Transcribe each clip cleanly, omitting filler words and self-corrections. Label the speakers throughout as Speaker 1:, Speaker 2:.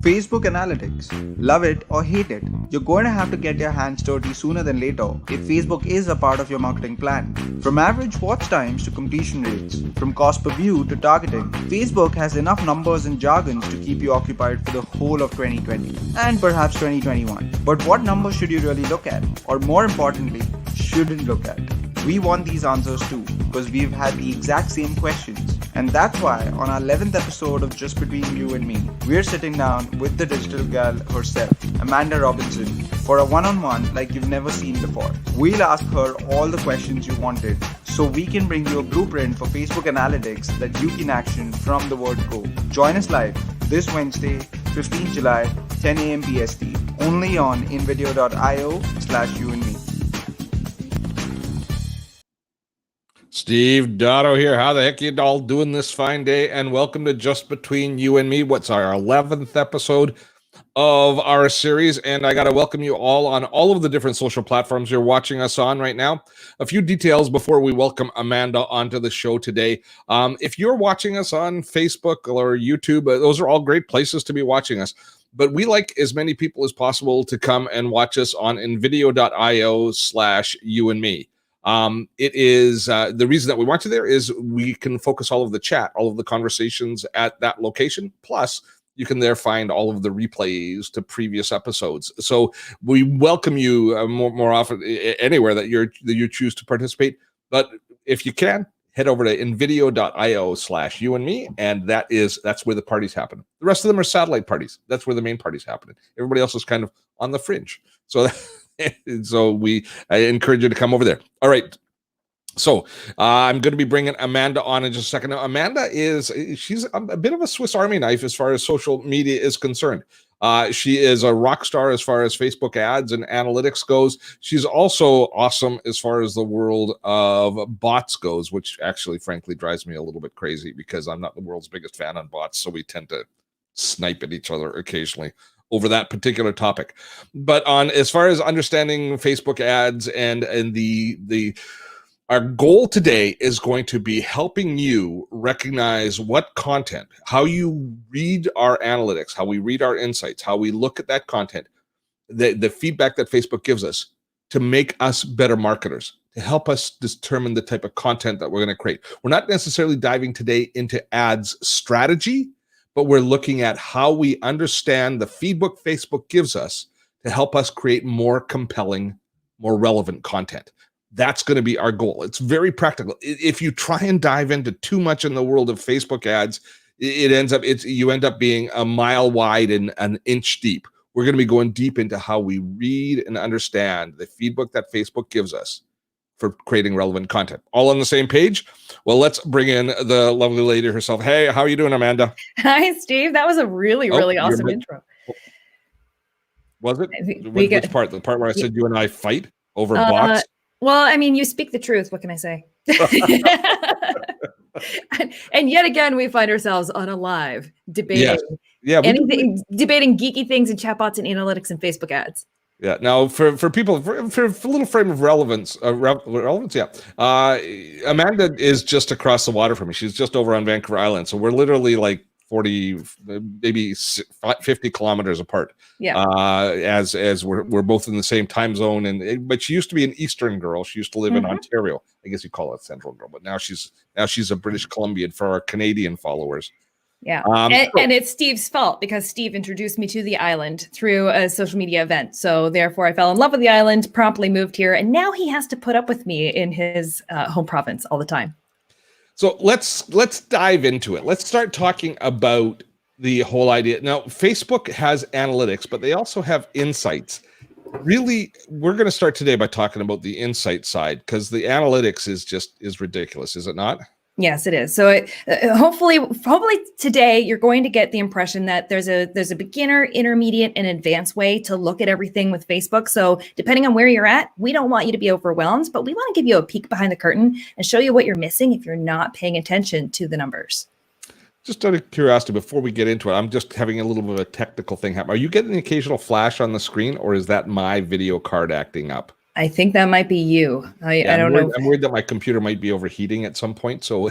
Speaker 1: Facebook analytics. Love it or hate it, you're going to have to get your hands dirty sooner than later if Facebook is a part of your marketing plan. From average watch times to completion rates, from cost per view to targeting, Facebook has enough numbers and jargons to keep you occupied for the whole of 2020 and perhaps 2021. But what numbers should you really look at? Or more importantly, shouldn't look at? We want these answers too, because we've had the exact same questions. And that's why on our 11th episode of Just Between You and Me, we're sitting down with the digital gal herself, Amanda Robinson, for a one-on-one like you've never seen before. We'll ask her all the questions you wanted so we can bring you a blueprint for Facebook analytics that you can action from the word go. Join us live this Wednesday, 15 July, 10 a.m. PST, only on invideo.io/youandme.
Speaker 2: Steve Dotto here. How the heck you all doing this fine day? And welcome to Just Between You and Me. What's our 11th episode of our series? And I got to welcome you all on all of the different social platforms you're watching us on right now. A few details before we welcome Amanda onto the show today. If you're watching us on Facebook or YouTube, those are all great places to be watching us. But we like as many people as possible to come and watch us on invideo.io/youandme. It is the reason that we want you there is we can focus all of the chat, all of the conversations at that location. Plus, you can there find all of the replays to previous episodes. So we welcome you more often anywhere that you choose to participate. But if you can, head over to invideo.io/youandme, and that's where the parties happen. The rest of them are satellite parties. That's where the main parties happen. Everybody else is kind of on the fringe. So I encourage you to come over there. All right. So I'm going to be bringing Amanda on in just a second. Now, Amanda she's a bit of a Swiss Army knife as far as social media is concerned. She is a rock star as far as Facebook ads and analytics goes. She's also awesome as far as the world of bots goes, which actually, frankly, drives me a little bit crazy because I'm not the world's biggest fan on bots. So we tend to snipe at each other occasionally over that particular topic. But as far as understanding Facebook ads and our goal today is going to be helping you recognize what content, how you read our analytics, how we read our insights, how we look at that content, the feedback that Facebook gives us to make us better marketers, to help us determine the type of content that we're going to create. We're not necessarily diving today into ads strategy, but we're looking at how we understand the feedback Facebook gives us to help us create more compelling, more relevant content. That's going to be our goal. It's very practical. If you try and dive into too much in the world of Facebook ads, you end up being a mile wide and an inch deep. We're going to be going deep into how we read and understand the feedback that Facebook gives us for creating relevant content. All on the same page? Well, let's bring in the lovely lady herself. Hey, how are you doing, Amanda?
Speaker 3: Hi, Steve. That was a really awesome intro.
Speaker 2: Was it? Which part? The part where I said you and I fight over bots?
Speaker 3: Well, I mean, you speak the truth. What can I say? and yet again, we find ourselves on a live debating. Yes. Debating geeky things and chatbots and analytics and Facebook ads.
Speaker 2: Yeah. Now, for people, for a little frame of relevance, yeah. Amanda is just across the water from me. She's just over on Vancouver Island, so we're literally like 40, maybe 50 kilometers apart.
Speaker 3: Yeah.
Speaker 2: As we're both in the same time zone, but she used to be an Eastern girl. She used to live in Ontario. I guess you call it Central girl, but now she's a British Columbian for our Canadian followers.
Speaker 3: Yeah. And it's Steve's fault because Steve introduced me to the island through a social media event. So therefore I fell in love with the island, promptly moved here, and now he has to put up with me in his home province all the time.
Speaker 2: So let's dive into it. Let's start talking about the whole idea. Now, Facebook has analytics, but they also have insights. Really, we're going to start today by talking about the insight side because the analytics is ridiculous, is it not?
Speaker 3: Yes, it is. So hopefully today you're going to get the impression that there's a beginner, intermediate, and advanced way to look at everything with Facebook. So depending on where you're at, we don't want you to be overwhelmed, but we want to give you a peek behind the curtain and show you what you're missing if you're not paying attention to the numbers.
Speaker 2: Just out of curiosity, before we get into it, I'm just having a little bit of a technical thing happen. Are you getting an occasional flash on the screen, or is that my video card acting up?
Speaker 3: I think that might be you. I don't know.
Speaker 2: I'm worried that my computer might be overheating at some point. So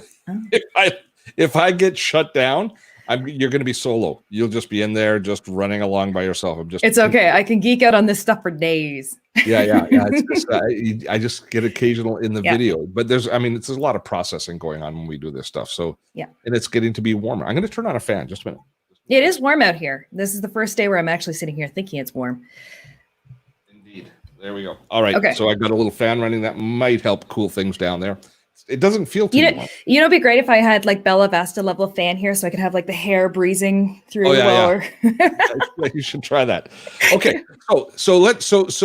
Speaker 2: if I get shut down, You're going to be solo. You'll just be in there, just running along by yourself.
Speaker 3: It's okay. I can geek out on this stuff for days.
Speaker 2: Yeah. It's just, I just get occasional in the
Speaker 3: Yeah.
Speaker 2: video, but there's a lot of processing going on when we do this stuff. So
Speaker 3: yeah,
Speaker 2: and it's getting to be warmer. I'm going to turn on a fan. Just a minute.
Speaker 3: It is warm out here. This is the first day where I'm actually sitting here thinking it's warm.
Speaker 2: Indeed. There we go. All right.
Speaker 3: Okay.
Speaker 2: So I got a little fan running that might help cool things down there. It doesn't feel too warm.
Speaker 3: It'd be great if I had like Bella Vasta level fan here, so I could have like the hair breezing through.
Speaker 2: You should try that. Okay. So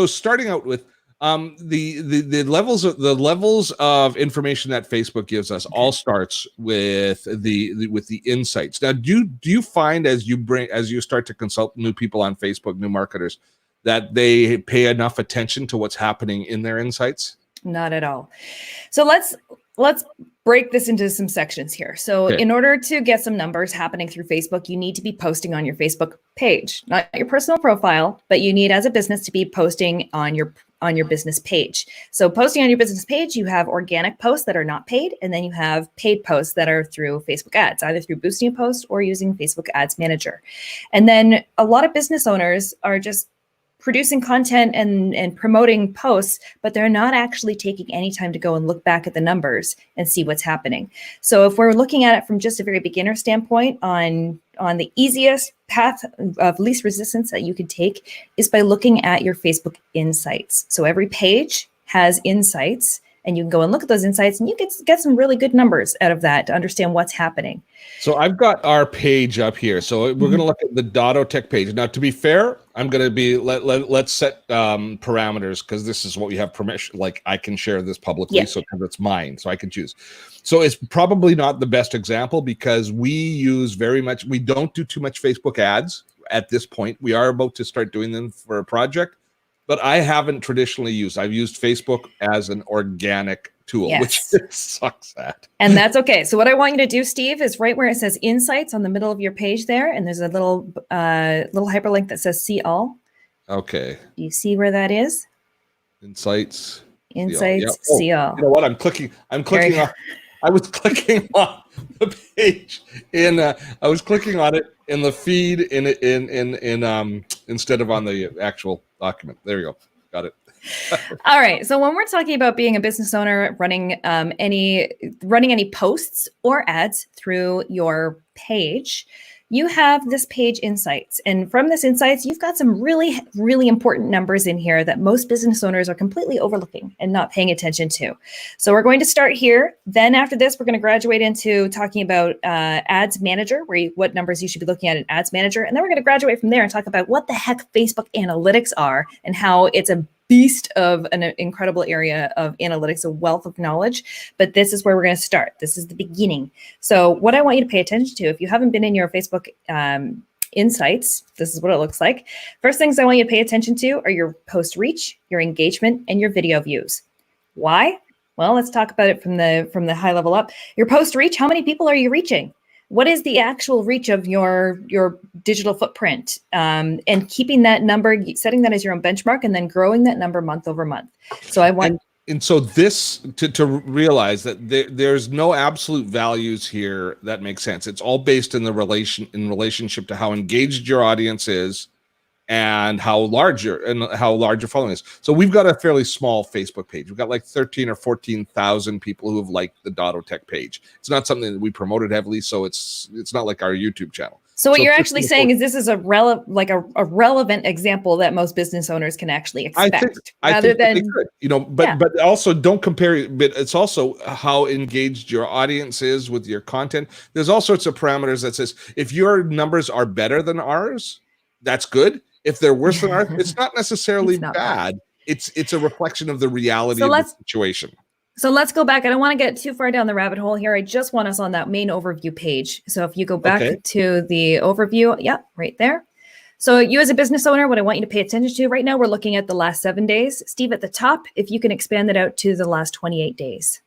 Speaker 2: starting out with the levels of information that Facebook gives us all starts with the insights. Now, do you find as you start to consult new people on Facebook, new marketers, that they pay enough attention to what's happening in their insights?
Speaker 3: Not at all. So let's break this into some sections here. So in order to get some numbers happening through Facebook, you need to be posting on your Facebook page, not your personal profile, but you need as a business to be posting on your business page. So posting on your business page, you have organic posts that are not paid, and then you have paid posts that are through Facebook ads, either through boosting a post or using Facebook Ads Manager. And then a lot of business owners are just producing content and promoting posts, but they're not actually taking any time to go and look back at the numbers and see what's happening. So if we're looking at it from just a very beginner standpoint, on the easiest path of least resistance that you could take is by looking at your Facebook insights. So every page has insights, and you can go and look at those insights, and you get some really good numbers out of that to understand what's happening.
Speaker 2: So I've got our page up here. So we're going to look at the Dottotech page. Now, to be fair, I'm going to be let's set parameters, because this is what we have permission. Like, I can share this publicly, so it's mine, so I can choose. So it's probably not the best example, because we don't do too much Facebook ads at this point. We are about to start doing them for a project, but I haven't traditionally used. I've used Facebook as an organic tool, which it sucks at.
Speaker 3: And that's okay. So what I want you to do, Steve, is right where it says insights on the middle of your page there, and there's a little hyperlink that says see all.
Speaker 2: Okay.
Speaker 3: Do you see where that is?
Speaker 2: Insights.
Speaker 3: See all.
Speaker 2: You know what? I'm clicking on. I was clicking on the page I was clicking on it in the feed in instead of on the actual document. There you go. Got it.
Speaker 3: All right. So when we're talking about being a business owner, running any posts or ads through your page, you have this page insights. And from this insights, you've got some really, really important numbers in here that most business owners are completely overlooking and not paying attention to. So we're going to start here. Then after this, we're going to graduate into talking about Ads Manager, what numbers you should be looking at in Ads Manager. And then we're going to graduate from there and talk about what the heck Facebook analytics are and how it's a beast of an incredible area of analytics, a wealth of knowledge. But this is where we're going to start. This is the beginning. So what I want you to pay attention to, if you haven't been in your Facebook insights, this is what it looks like. First things I want you to pay attention to are your post reach, your engagement, and your video views. Why? Well, let's talk about it from the high level up. Your post reach, how many people are you reaching? What is the actual reach of your digital footprint? And keeping that number, setting that as your own benchmark, and then growing that number month over month. So I want.
Speaker 2: And so this to realize that there's no absolute values here that make sense. It's all based in relationship to how engaged your audience is and how large your following is. So we've got a fairly small Facebook page. We've got like 13 or 14,000 people who have liked the Dottotech page. It's not something that we promoted heavily, so it's not like our YouTube channel.
Speaker 3: So what you're actually saying is this is a relevant example that most business owners can actually expect, rather than,
Speaker 2: but also don't compare it. But it's also how engaged your audience is with your content. There's all sorts of parameters that says if your numbers are better than ours, that's good. If they're worse than ours, it's not necessarily bad. It's a reflection of the reality of the situation.
Speaker 3: So let's go back. I don't want to get too far down the rabbit hole here. I just want us on that main overview page. So if you go back to the overview, right there. So you as a business owner, what I want you to pay attention to right now, we're looking at the last 7 days. Steve, at the top, if you can expand that out to the last 28 days.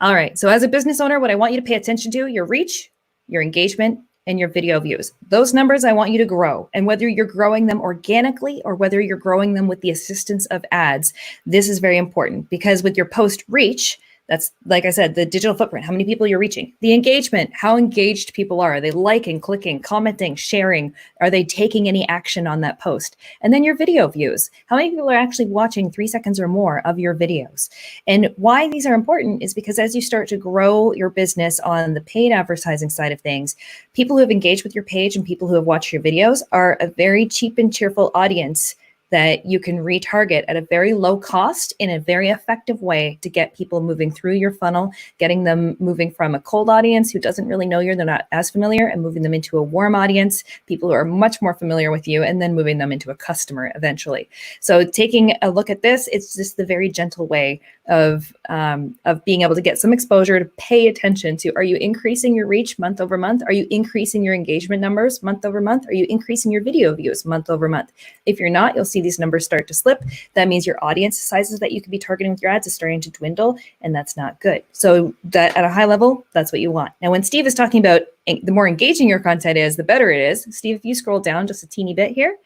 Speaker 3: All right. So as a business owner, what I want you to pay attention to, your reach, your engagement, and your video views. Those numbers I want you to grow. And whether you're growing them organically or whether you're growing them with the assistance of ads, this is very important, because with your post reach, That's, like I said, the digital footprint, how many people you're reaching, the engagement, how engaged people are they liking, clicking, commenting, sharing, are they taking any action on that post? And then your video views, how many people are actually watching 3 seconds or more of your videos? And why these are important is because as you start to grow your business on the paid advertising side of things, people who have engaged with your page and people who have watched your videos are a very cheap and cheerful audience that you can retarget at a very low cost in a very effective way to get people moving through your funnel, getting them moving from a cold audience who doesn't really know you, they're not as familiar, and moving them into a warm audience, people who are much more familiar with you, and then moving them into a customer eventually. So taking a look at this, it's just the very gentle way of being able to get some exposure, to pay attention to, are you increasing your reach month over month? Are you increasing your engagement numbers month over month? Are you increasing your video views month over month? If you're not, you'll see these numbers start to slip. That means your audience sizes that you could be targeting with your ads is starting to dwindle, and that's not good. So that at a high level, that's what you want. Now, when Steve is talking about the more engaging your content is, the better it is. Steve, if you scroll down just a teeny bit here,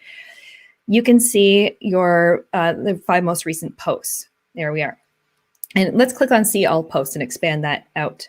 Speaker 3: you can see your the 5 most recent posts. There we are. And let's click on see all posts and expand that out.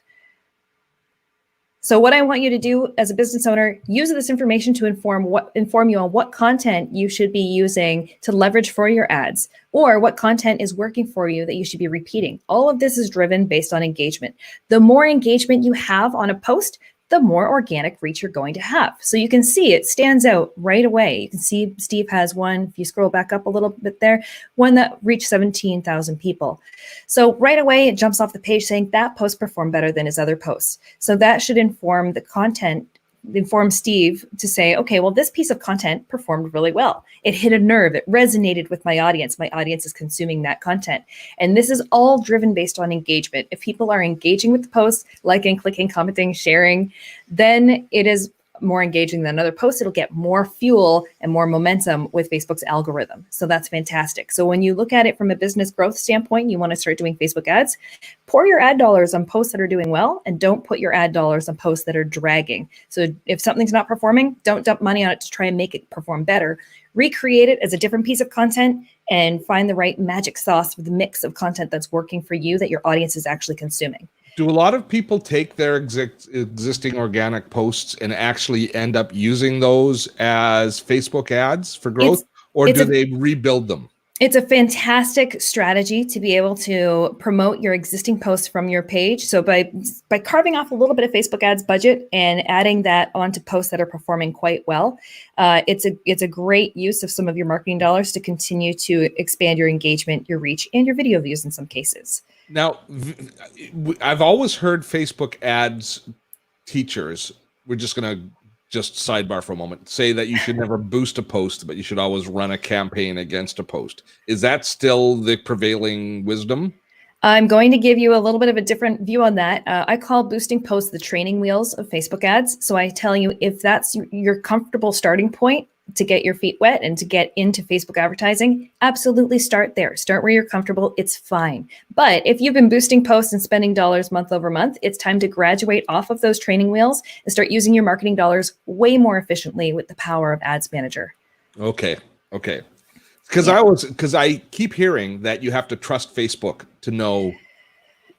Speaker 3: So what I want you to do as a business owner, use this information to inform you on what content you should be using to leverage for your ads, or what content is working for you that you should be repeating. All of this is driven based on engagement. The more engagement you have on a post, the more organic reach you're going to have. So you can see it stands out right away. You can see Steve has one, if you scroll back up a little bit there, one that reached 17,000 people. So right away, it jumps off the page saying that post performed better than his other posts. So that should inform the content, inform Steve to say, okay, well, this piece of content performed really well. It hit a nerve. It resonated with my audience. My audience is consuming that content. And this is all driven based on engagement. If people are engaging with the post, liking, clicking, commenting, sharing, then it is more engaging than another post. It'll get more fuel and more momentum with Facebook's algorithm. So that's fantastic. So when you look at it from a business growth standpoint, you want to start doing Facebook ads, pour your ad dollars on posts that are doing well, and don't put your ad dollars on posts that are dragging. So if something's not performing, don't dump money on it to try and make it perform better. Recreate it as a different piece of content and find the right magic sauce for the mix of content that's working for you that your audience is actually consuming.
Speaker 2: Do a lot of people take their existing organic posts and actually end up using those as Facebook ads for growth, or do they rebuild them?
Speaker 3: It's a fantastic strategy to be able to promote your existing posts from your page. So by carving off a little bit of Facebook ads budget and adding that onto posts that are performing quite well, it's a great use of some of your marketing dollars to continue to expand your engagement, your reach, and your video views in some cases.
Speaker 2: Now, I've always heard Facebook ads teachers, we're just going to sidebar for a moment, say that you should never boost a post, but you should always run a campaign against a post. Is that still the prevailing wisdom?
Speaker 3: I'm going to give you a little bit of a different view on that. I call boosting posts the training wheels of Facebook ads. So I tell you, if that's your comfortable starting point to get your feet wet and to get into Facebook advertising, absolutely start there. Start where you're comfortable. It's fine. But if you've been boosting posts and spending dollars month over month, it's time to graduate off of those training wheels and start using your marketing dollars way more efficiently with the power of Ads Manager.
Speaker 2: Okay. Because I keep hearing that you have to trust Facebook to know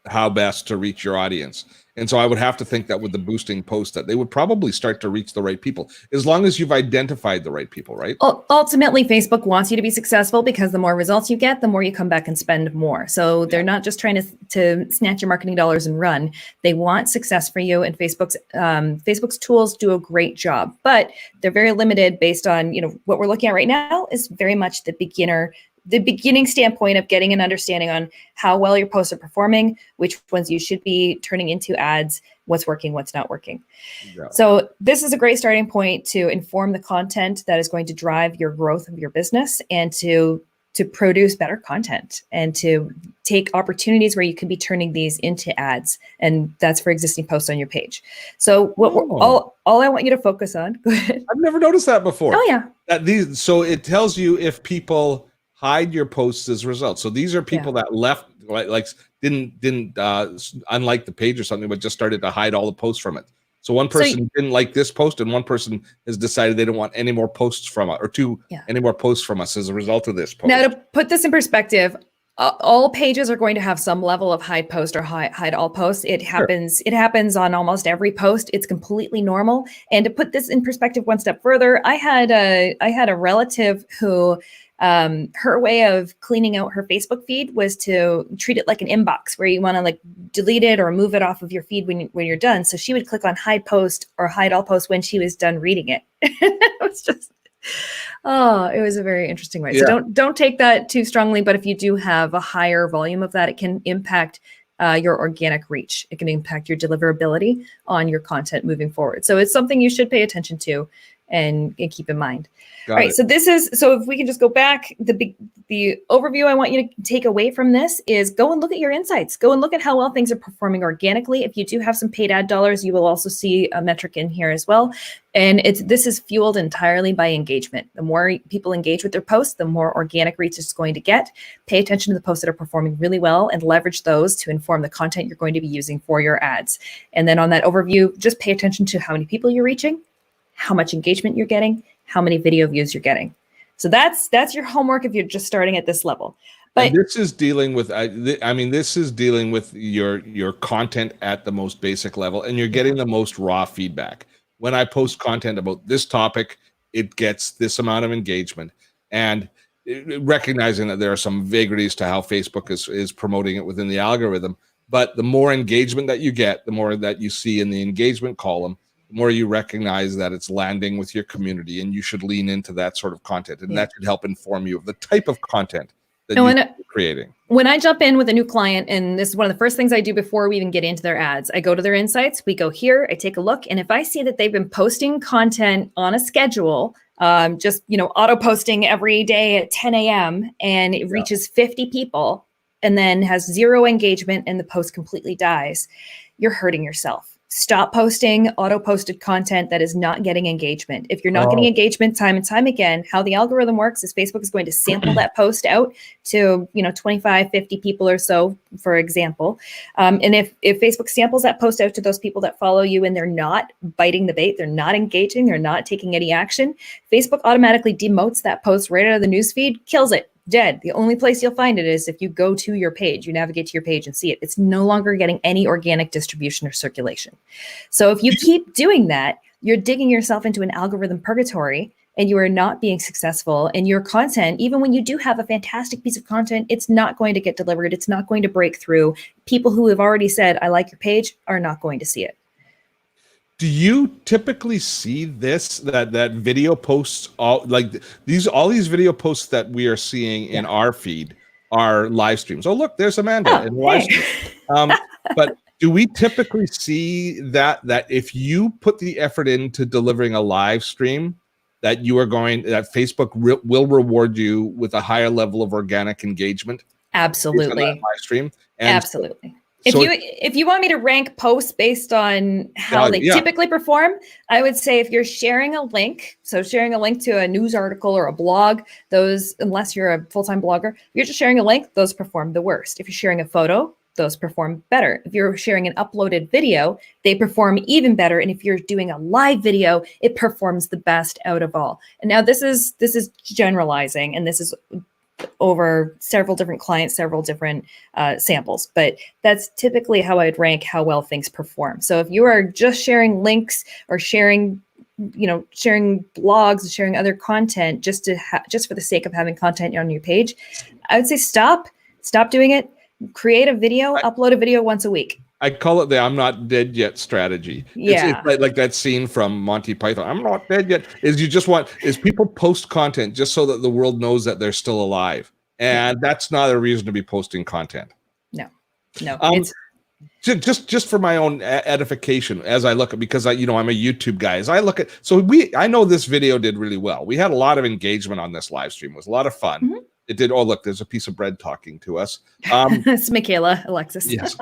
Speaker 2: how best to reach your audience. And so I would have to think that with the boosting post that they would probably start to reach the right people, as long as you've identified the right people, right?
Speaker 3: Ultimately, Facebook wants you to be successful because the more results you get, the more you come back and spend more. So they're not just trying to snatch your marketing dollars and run. They want success for you, and Facebook's tools do a great job, but they're very limited based on, what we're looking at right now is very much the beginning standpoint of getting an understanding on how well your posts are performing, which ones you should be turning into ads, what's working, what's not working. Yeah. So this is a great starting point to inform the content that is going to drive your growth of your business, and to produce better content, and to take opportunities where you could be turning these into ads. And that's for existing posts on your page. So all I want you to focus on. Go ahead.
Speaker 2: I've never noticed that before.
Speaker 3: Oh yeah.
Speaker 2: So it tells you if people hide your posts as results. So these are people that left, didn't unlike the page or something, but just started to hide all the posts from it. So one person didn't like this post, and one person has decided they don't want any more posts from us, or any more posts from us as a result of this post.
Speaker 3: Now, to put this in perspective, All pages are going to have some level of hide post or hide all posts. It happens. It happens on almost every post. It's completely normal. And to put this in perspective one step further, I had a relative who her way of cleaning out her Facebook feed was to treat it like an inbox where you want to like delete it or move it off of your feed when you're done. So she would click on hide post or hide all posts when she was done reading it. It was just, oh, it was a very interesting way.
Speaker 2: Yeah.
Speaker 3: So don't take that too strongly, but if you do have a higher volume of that, it can impact your organic reach. It can impact your deliverability on your content moving forward. So it's something you should pay attention to and keep in mind.
Speaker 2: Got
Speaker 3: All right,
Speaker 2: it.
Speaker 3: so if we can just go back, the overview I want you to take away from this is go and look at your insights. Go and look at how well things are performing organically. If you do have some paid ad dollars, you will also see a metric in here as well. And this is fueled entirely by engagement. The more people engage with their posts, the more organic reach it's going to get. Pay attention to the posts that are performing really well and leverage those to inform the content you're going to be using for your ads. And then on that overview, just pay attention to how many people you're reaching, how much engagement you're getting, how many video views you're getting. So that's your homework if you're just starting at this level. But
Speaker 2: and this is dealing with, this is dealing with your content at the most basic level, and you're getting the most raw feedback. When I post content about this topic, it gets this amount of engagement, and recognizing that there are some vagaries to how Facebook is promoting it within the algorithm. But the more engagement that you get, the more that you see in the engagement column, the more you recognize that it's landing with your community, and you should lean into that sort of content, and that should help inform you of the type of content that you're creating.
Speaker 3: When I jump in with a new client, and this is one of the first things I do before we even get into their ads, I go to their insights, we go here, I take a look, and if I see that they've been posting content on a schedule, just auto posting every day at 10 a.m. and it reaches 50 people and then has zero engagement and the post completely dies, you're hurting yourself. Stop posting auto-posted content that is not getting engagement. If you're not getting engagement time and time again, how the algorithm works is Facebook is going to sample that post out to 25, 50 people or so, for example. And if Facebook samples that post out to those people that follow you and they're not biting the bait, they're not engaging, they're not taking any action, Facebook automatically demotes that post right out of the newsfeed, kills it. Dead. The only place you'll find it is if you go to your page, you navigate to your page and see it. It's no longer getting any organic distribution or circulation. So if you keep doing that, you're digging yourself into an algorithm purgatory and you are not being successful. And your content, even when you do have a fantastic piece of content, it's not going to get delivered. It's not going to break through. People who have already said, I like your page, are not going to see it.
Speaker 2: Do you typically see that video posts, all these video posts that we are seeing in our feed are live streams? Oh, look, there's Amanda in live stream. But do we typically see that if you put the effort into delivering a live stream, that Facebook will reward you with a higher level of organic engagement?
Speaker 3: Absolutely.
Speaker 2: Live stream. And
Speaker 3: absolutely. If you want me to rank posts based on how they typically perform, I would say if you're sharing a link, so sharing a link to a news article or a blog, those, unless you're a full-time blogger, if you're just sharing a link, those perform the worst. If you're sharing a photo, those perform better. If you're sharing an uploaded video, they perform even better. And if you're doing a live video, it performs the best out of all. And now this is generalizing, and this is over several different clients, several different samples, but that's typically how I'd rank how well things perform. So if you are just sharing links or sharing blogs, sharing other content just for the sake of having content on your page, I would say stop doing it. Create a video, upload a video once a week.
Speaker 2: I call it the "I'm not dead yet" strategy.
Speaker 3: Yeah,
Speaker 2: it's like that scene from Monty Python. I'm not dead yet. Is people post content just so that the world knows that they're still alive, and that's not a reason to be posting content.
Speaker 3: No.
Speaker 2: It's just for my own edification as I look at, because I'm a YouTube guy. As I look at, I know this video did really well. We had a lot of engagement on this live stream. It was a lot of fun. Mm-hmm. It did. Oh, look, there's a piece of bread talking to us.
Speaker 3: It's Michaela, Alexis.
Speaker 2: Yes.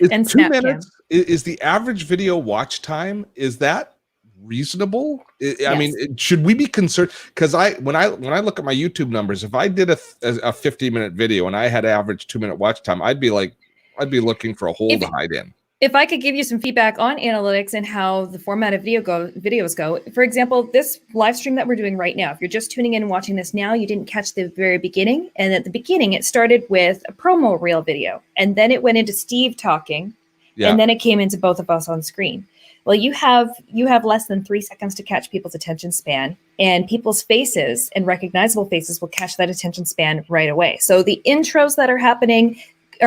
Speaker 3: And
Speaker 2: 2 minutes is the average video watch time. Is that reasonable? I mean, should we be concerned? Because when I look at my YouTube numbers, if I did a 50-minute video and I had average 2-minute watch time, I'd be looking for a hole to hide in.
Speaker 3: if I could give you some feedback on analytics and how the format of videos go, for example, this live stream that we're doing right now, if you're just tuning in and watching this now, you didn't catch the very beginning. And at the beginning, it started with a promo reel video, and then it went into Steve talking, and then it came into both of us on screen. Well, you have less than 3 seconds to catch people's attention span, and people's faces and recognizable faces will catch that attention span right away. So the intros that are happening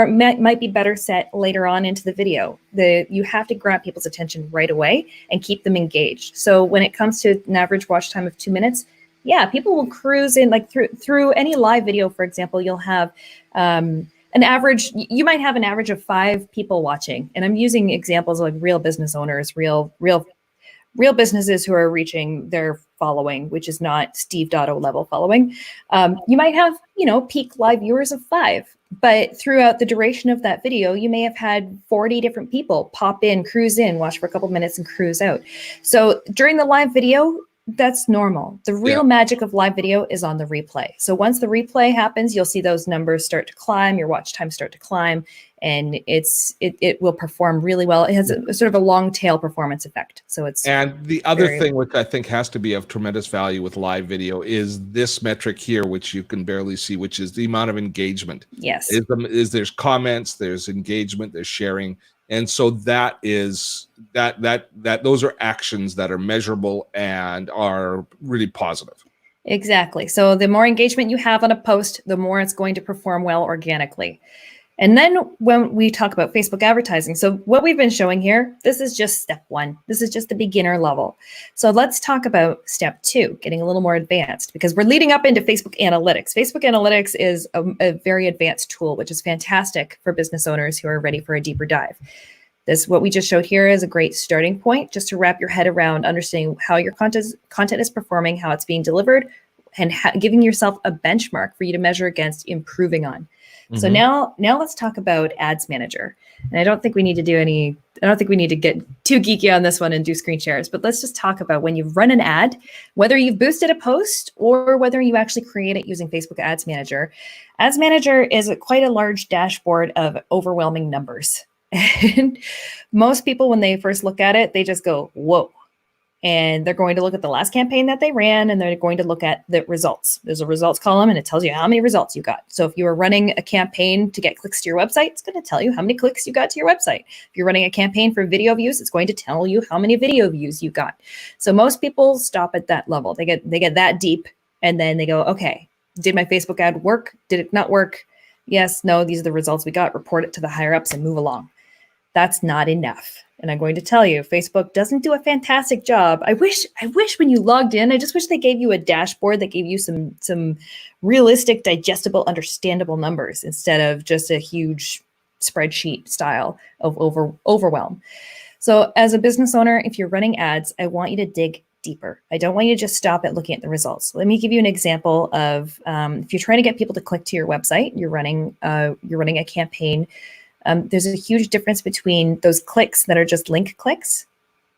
Speaker 3: might be better set later on into the video. You have to grab people's attention right away and keep them engaged. So when it comes to an average watch time of 2 minutes, yeah, people will cruise in, like through any live video, for example, you'll have you might have an average of 5 people watching. And I'm using examples like real business owners, real businesses who are reaching their following, which is not Steve Dotto level following. You might have, peak live viewers of 5. But throughout the duration of that video, you may have had 40 different people pop in, cruise in, watch for a couple minutes and cruise out. So during the live video, that's normal. The real magic of live video is on the replay. So once the replay happens, you'll see those numbers start to climb, your watch time start to climb, and it will perform really well. It has a sort of a long tail performance effect. So
Speaker 2: and the other thing which I think has to be of tremendous value with live video is this metric here, which you can barely see, which is the amount of engagement.
Speaker 3: Yes.
Speaker 2: There's comments, there's engagement, there's sharing. And so that is that those are actions that are measurable and are really positive.
Speaker 3: Exactly. So the more engagement you have on a post, the more it's going to perform well organically. And then when we talk about Facebook advertising, so what we've been showing here, this is just step 1. This is just the beginner level. So let's talk about step 2, getting a little more advanced, because we're leading up into Facebook Analytics. Facebook Analytics is a very advanced tool, which is fantastic for business owners who are ready for a deeper dive. What we just showed here is a great starting point just to wrap your head around understanding how your content is performing, how it's being delivered, and giving yourself a benchmark for you to measure against, improving on. So now let's talk about Ads Manager. And I don't think we need to get too geeky on this one and do screen shares, but let's just talk about when you run an ad, whether you've boosted a post or whether you actually create it using Facebook Ads Manager. Ads Manager is quite a large dashboard of overwhelming numbers. And most people, when they first look at it, they just go, whoa. And they're going to look at the last campaign that they ran, and they're going to look at the results. There's a results column, and it tells you how many results you got. So if you were running a campaign to get clicks to your website, it's going to tell you how many clicks you got to your website. If you're running a campaign for video views, it's going to tell you how many video views you got. So most people stop at that level. They get that deep, and then they go, okay, did my Facebook ad work? Did it not work? Yes, no, these are the results we got. Report it to the higher ups and move along. That's not enough. And I'm going to tell you, Facebook doesn't do a fantastic job. I wish when you logged in, I just wish they gave you a dashboard that gave you some realistic, digestible, understandable numbers instead of just a huge spreadsheet style of overwhelm. So as a business owner, if you're running ads, I want you to dig deeper. I don't want you to just stop at looking at the results. Let me give you an example of if you're trying to get people to click to your website, you're running a campaign. There's a huge difference between those clicks that are just link clicks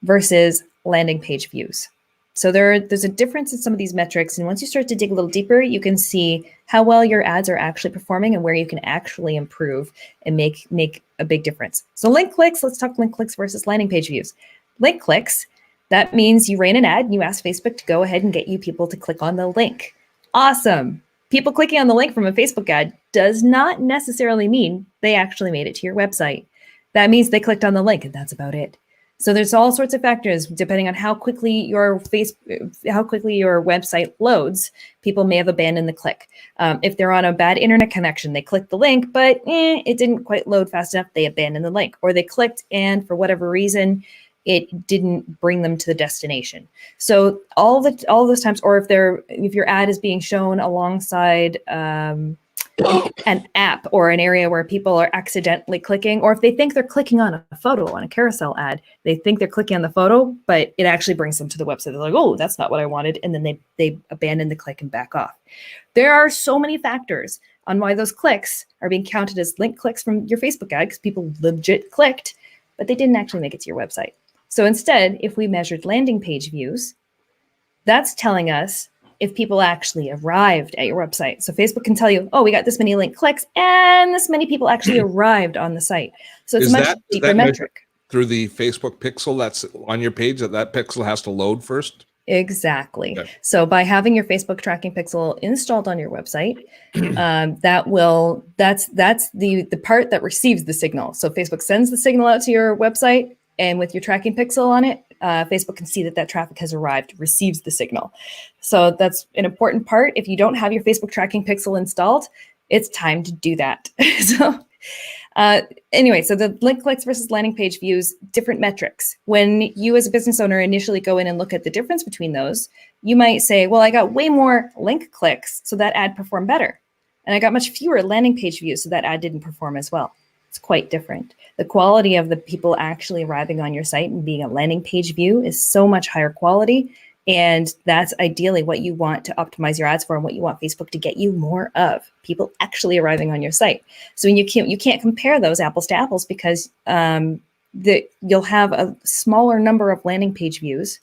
Speaker 3: versus landing page views. So there's a difference in some of these metrics. And once you start to dig a little deeper, you can see how well your ads are actually performing and where you can actually improve and make a big difference. So link clicks, let's talk link clicks versus landing page views. Link clicks, that means you ran an ad and you asked Facebook to go ahead and get you people to click on the link. Awesome. People clicking on the link from a Facebook ad does not necessarily mean they actually made it to your website. That means they clicked on the link and that's about it. So there's all sorts of factors depending on how quickly your website loads. People may have abandoned the click. If they're on a bad internet connection, they clicked the link, but it didn't quite load fast enough. They abandoned the link, or they clicked and for whatever reason, it didn't bring them to the destination. So all those times, or if your ad is being shown alongside an app or an area where people are accidentally clicking, or if they think they're clicking on a photo on a carousel ad, they think they're clicking on the photo, but it actually brings them to the website. They're like, oh, that's not what I wanted. And then they abandon the click and back off. There are so many factors on why those clicks are being counted as link clicks from your Facebook ad, because people legit clicked, but they didn't actually make it to your website. So instead, if we measured landing page views, that's telling us if people actually arrived at your website. So Facebook can tell you, oh, we got this many link clicks and this many people actually arrived on the site. So it's a much deeper metric.
Speaker 2: through the Facebook pixel that's on your page, that pixel has to load first?
Speaker 3: Exactly.
Speaker 2: Okay.
Speaker 3: So by having your Facebook tracking pixel installed on your website, that's the part that receives the signal. So Facebook sends the signal out to your website, and with your tracking pixel on it, Facebook can see that traffic has arrived, receives the signal. So that's an important part. If you don't have your Facebook tracking pixel installed, it's time to do that. Anyway, so the link clicks versus landing page views, different metrics. When you as a business owner initially go in and look at the difference between those, you might say, well, I got way more link clicks, so that ad performed better. And I got much fewer landing page views, so that ad didn't perform as well. It's quite different. The quality of the people actually arriving on your site and being a landing page view is so much higher quality. And that's ideally what you want to optimize your ads for and what you want Facebook to get you more of, people actually arriving on your site. So you can't compare those apples to apples because you'll have a smaller number of landing page views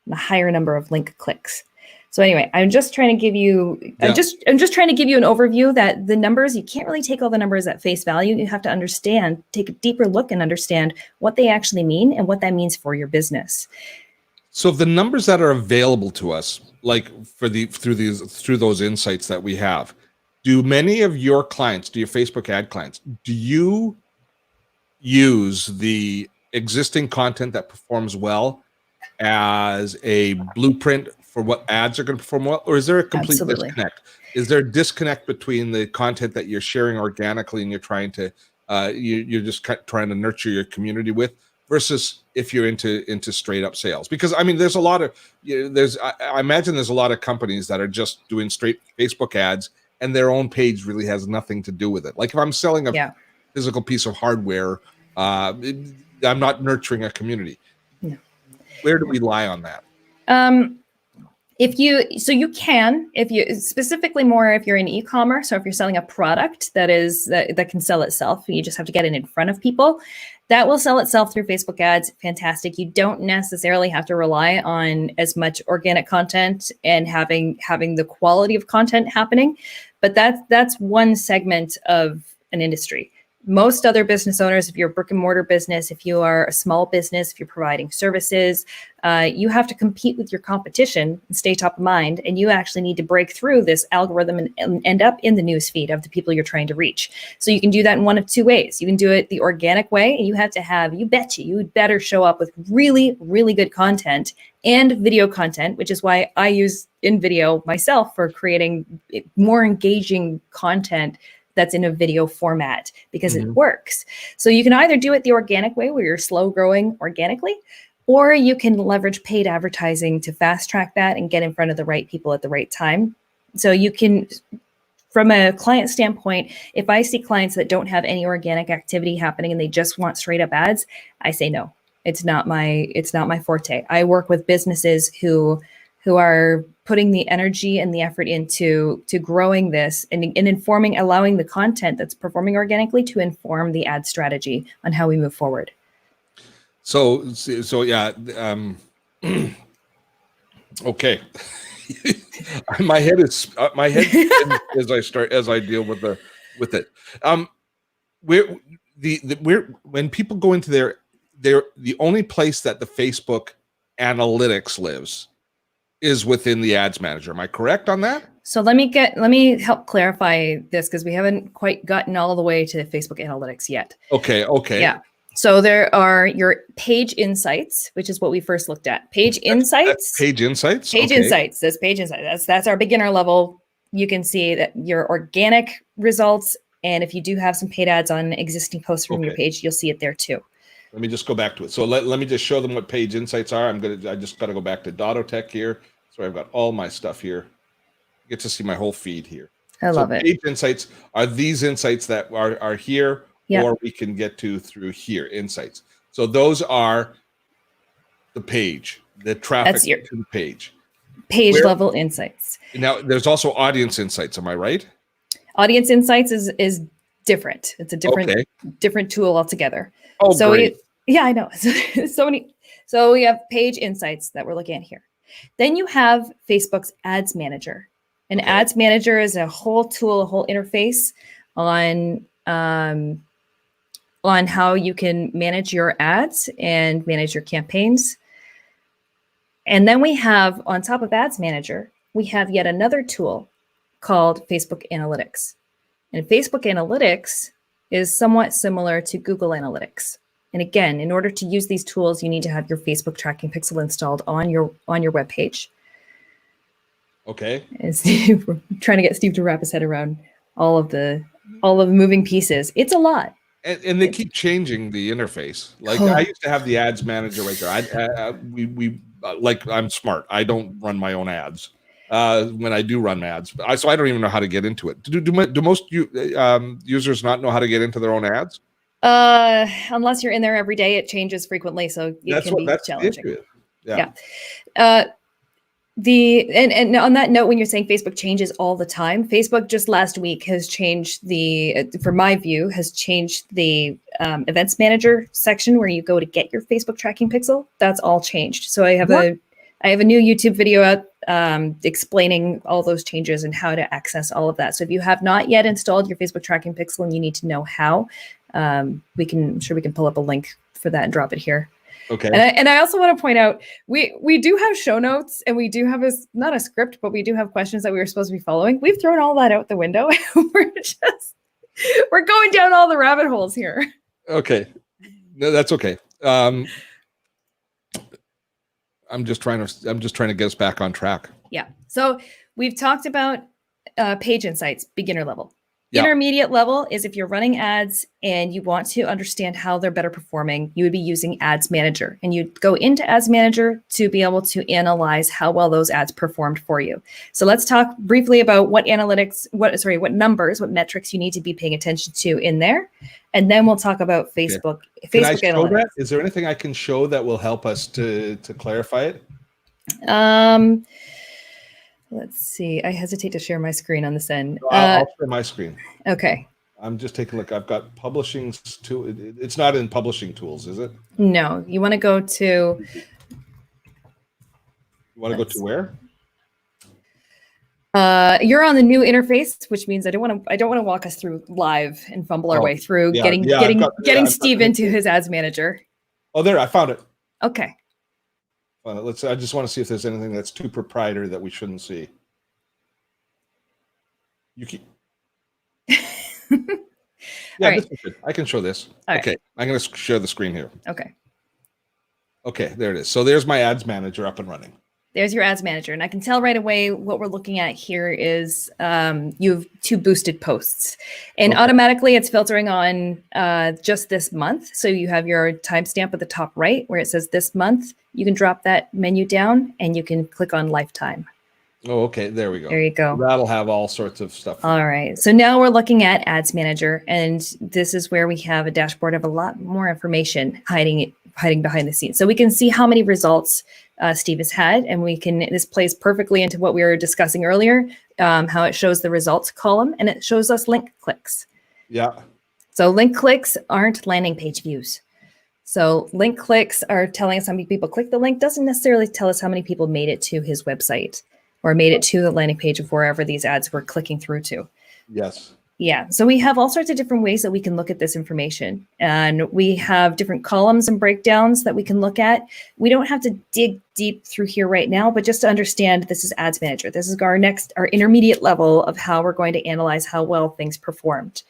Speaker 3: and a higher number of link clicks. So anyway, I'm just trying to give you I'm just trying to give you an overview that the numbers, you can't really take all the numbers at face value. You have to take a deeper look and understand what they actually mean and what that means for your business.
Speaker 2: So the numbers that are available to us, like through those insights that we have, do many of your clients, do your Facebook ad clients, do you use the existing content that performs well as a blueprint for what ads are going to perform well, or is there a complete disconnect? Is there a disconnect between the content that you're sharing organically and you're trying to you're just trying to nurture your community with, versus if you're into straight up sales? Because I mean, there's a lot of I imagine there's a lot of companies that are just doing straight Facebook ads and their own page really has nothing to do with it. Like if I'm selling a physical piece of hardware, I'm not nurturing a community.
Speaker 3: No.
Speaker 2: Where do we lie on that?
Speaker 3: If you specifically more if you're in e-commerce, or if you're selling a product that can sell itself, you just have to get it in front of people. That will sell itself through Facebook ads. Fantastic. You don't necessarily have to rely on as much organic content and having the quality of content happening, but that's one segment of an industry. Most other business owners, if you're a brick and mortar business, if you are a small business, if you're providing services, you have to compete with your competition and stay top of mind. And you actually need to break through this algorithm and end up in the newsfeed of the people you're trying to reach. So you can do that in one of two ways. You can do it the organic way, and you would better show up with really, really good content and video content, which is why I use InVideo myself for creating more engaging content that's in a video format, because it works. So you can either do it the organic way, where you're slow growing organically, or you can leverage paid advertising to fast track that and get in front of the right people at the right time. So you can, from a client standpoint, if I see clients that don't have any organic activity happening and they just want straight up ads, I say no. It's not my forte. I work with businesses who are putting the energy and the effort into growing this and informing, allowing the content that's performing organically to inform the ad strategy on how we move forward.
Speaker 2: So yeah. Okay. my head as I deal with it. When people go into they're the only place that the Facebook analytics lives is within the ads manager. Am I correct on that?
Speaker 3: So let me help clarify this, because we haven't quite gotten all the way to Facebook analytics yet.
Speaker 2: Okay.
Speaker 3: Yeah. So there are your page insights, which is what we first looked at. Page insights.
Speaker 2: Page insights.
Speaker 3: Insights. That's page insights. That's our beginner level. You can see that your organic results, and if you do have some paid ads on existing posts from your page, you'll see it there too.
Speaker 2: Let me just go back to it. So let me just show them what page insights are. I just got to go back to Dottotech here. So I've got all my stuff here. You get to see my whole feed here.
Speaker 3: I love it.
Speaker 2: Page insights are these insights that are here, or we can get to through here, insights. So those are the page, the traffic to the page.
Speaker 3: Page level insights.
Speaker 2: Now there's also audience insights. Am I right?
Speaker 3: Audience insights is different. It's a different tool altogether.
Speaker 2: Oh, so great.
Speaker 3: I know. So we have page insights that we're looking at here. Then you have Facebook's Ads Manager. And Ads Manager is a whole tool, a whole interface on on how you can manage your ads and manage your campaigns. And then we have, on top of Ads Manager, we have yet another tool called Facebook Analytics. And Facebook Analytics is somewhat similar to Google Analytics. And again, in order to use these tools, you need to have your Facebook tracking pixel installed on your web page.
Speaker 2: Okay.
Speaker 3: And Steve, we're trying to get Steve to wrap his head around all of the moving pieces. It's a lot.
Speaker 2: And they keep changing the interface. Like I used to have the ads manager right there. We like I'm smart. I don't run my own ads when I do run ads. So I don't even know how to get into it. Do most users not know how to get into their own ads?
Speaker 3: Unless you're in there every day, it changes frequently, so it can be challenging. Yeah. And on that note, when you're saying Facebook changes all the time, Facebook just last week has changed for my view, has changed the events manager section where you go to get your Facebook tracking pixel. That's all changed. So I have a new YouTube video out explaining all those changes and how to access all of that. So if you have not yet installed your Facebook tracking pixel and you need to know how, I'm sure we can pull up a link for that and drop it here.
Speaker 2: Okay.
Speaker 3: And I also want to point out, we do have show notes and we do have not a script, but we do have questions that we were supposed to be following. We've thrown all that out the window. We're going down all the rabbit holes here.
Speaker 2: Okay. No, that's okay. I'm just trying to get us back on track.
Speaker 3: Yeah. So we've talked about page insights, beginner level.
Speaker 2: Yeah.
Speaker 3: Intermediate level is if you're running ads and you want to understand how they're better performing, you would be using Ads Manager. And you'd go into Ads Manager to be able to analyze how well those ads performed for you. So let's talk briefly about what numbers, what metrics you need to be paying attention to in there. And then we'll talk about Facebook.
Speaker 2: Okay.
Speaker 3: Facebook
Speaker 2: Can I show
Speaker 3: Analytics.
Speaker 2: that? Is there anything I can show that will help us to clarify it?
Speaker 3: Let's see. I hesitate to share my screen on this end.
Speaker 2: I'll share my screen.
Speaker 3: Okay.
Speaker 2: I'm just taking a look. I've got publishing tool. It's not in publishing tools, is it?
Speaker 3: No. You want to go to.
Speaker 2: You want to go to where?
Speaker 3: You're on the new interface, which means I don't want to walk us through live and fumble our way through getting Steve into his ads manager.
Speaker 2: Oh, there, I found it.
Speaker 3: Okay.
Speaker 2: I just want to see if there's anything that's too proprietary that we shouldn't see. Yeah,
Speaker 3: right.
Speaker 2: This is good. I can show this.
Speaker 3: All
Speaker 2: okay,
Speaker 3: right.
Speaker 2: I'm going to share the screen here.
Speaker 3: Okay.
Speaker 2: Okay, there it is. So there's my ads manager up and running.
Speaker 3: There's your ads manager. And I can tell right away what we're looking at here is you have 2 boosted posts. And automatically it's filtering on just this month. So you have your timestamp at the top right where it says this month. You can drop that menu down and you can click on lifetime.
Speaker 2: Oh, okay. There we go.
Speaker 3: There you go.
Speaker 2: That'll have all sorts of stuff.
Speaker 3: All right. So now we're looking at Ads Manager. And this is where we have a dashboard of a lot more information hiding behind the scenes. So we can see how many results Steve has had. And this plays perfectly into what we were discussing earlier, how it shows the results column and it shows us link clicks.
Speaker 2: Yeah.
Speaker 3: So link clicks aren't landing page views. So link clicks are telling us how many people click the link, doesn't necessarily tell us how many people made it to his website or made it to the landing page of wherever these ads were clicking through to.
Speaker 2: Yes.
Speaker 3: Yeah. So we have all sorts of different ways that we can look at this information. And we have different columns and breakdowns that we can look at. We don't have to dig deep through here right now, but just to understand this is Ads Manager. This is our intermediate level of how we're going to analyze how well things performed.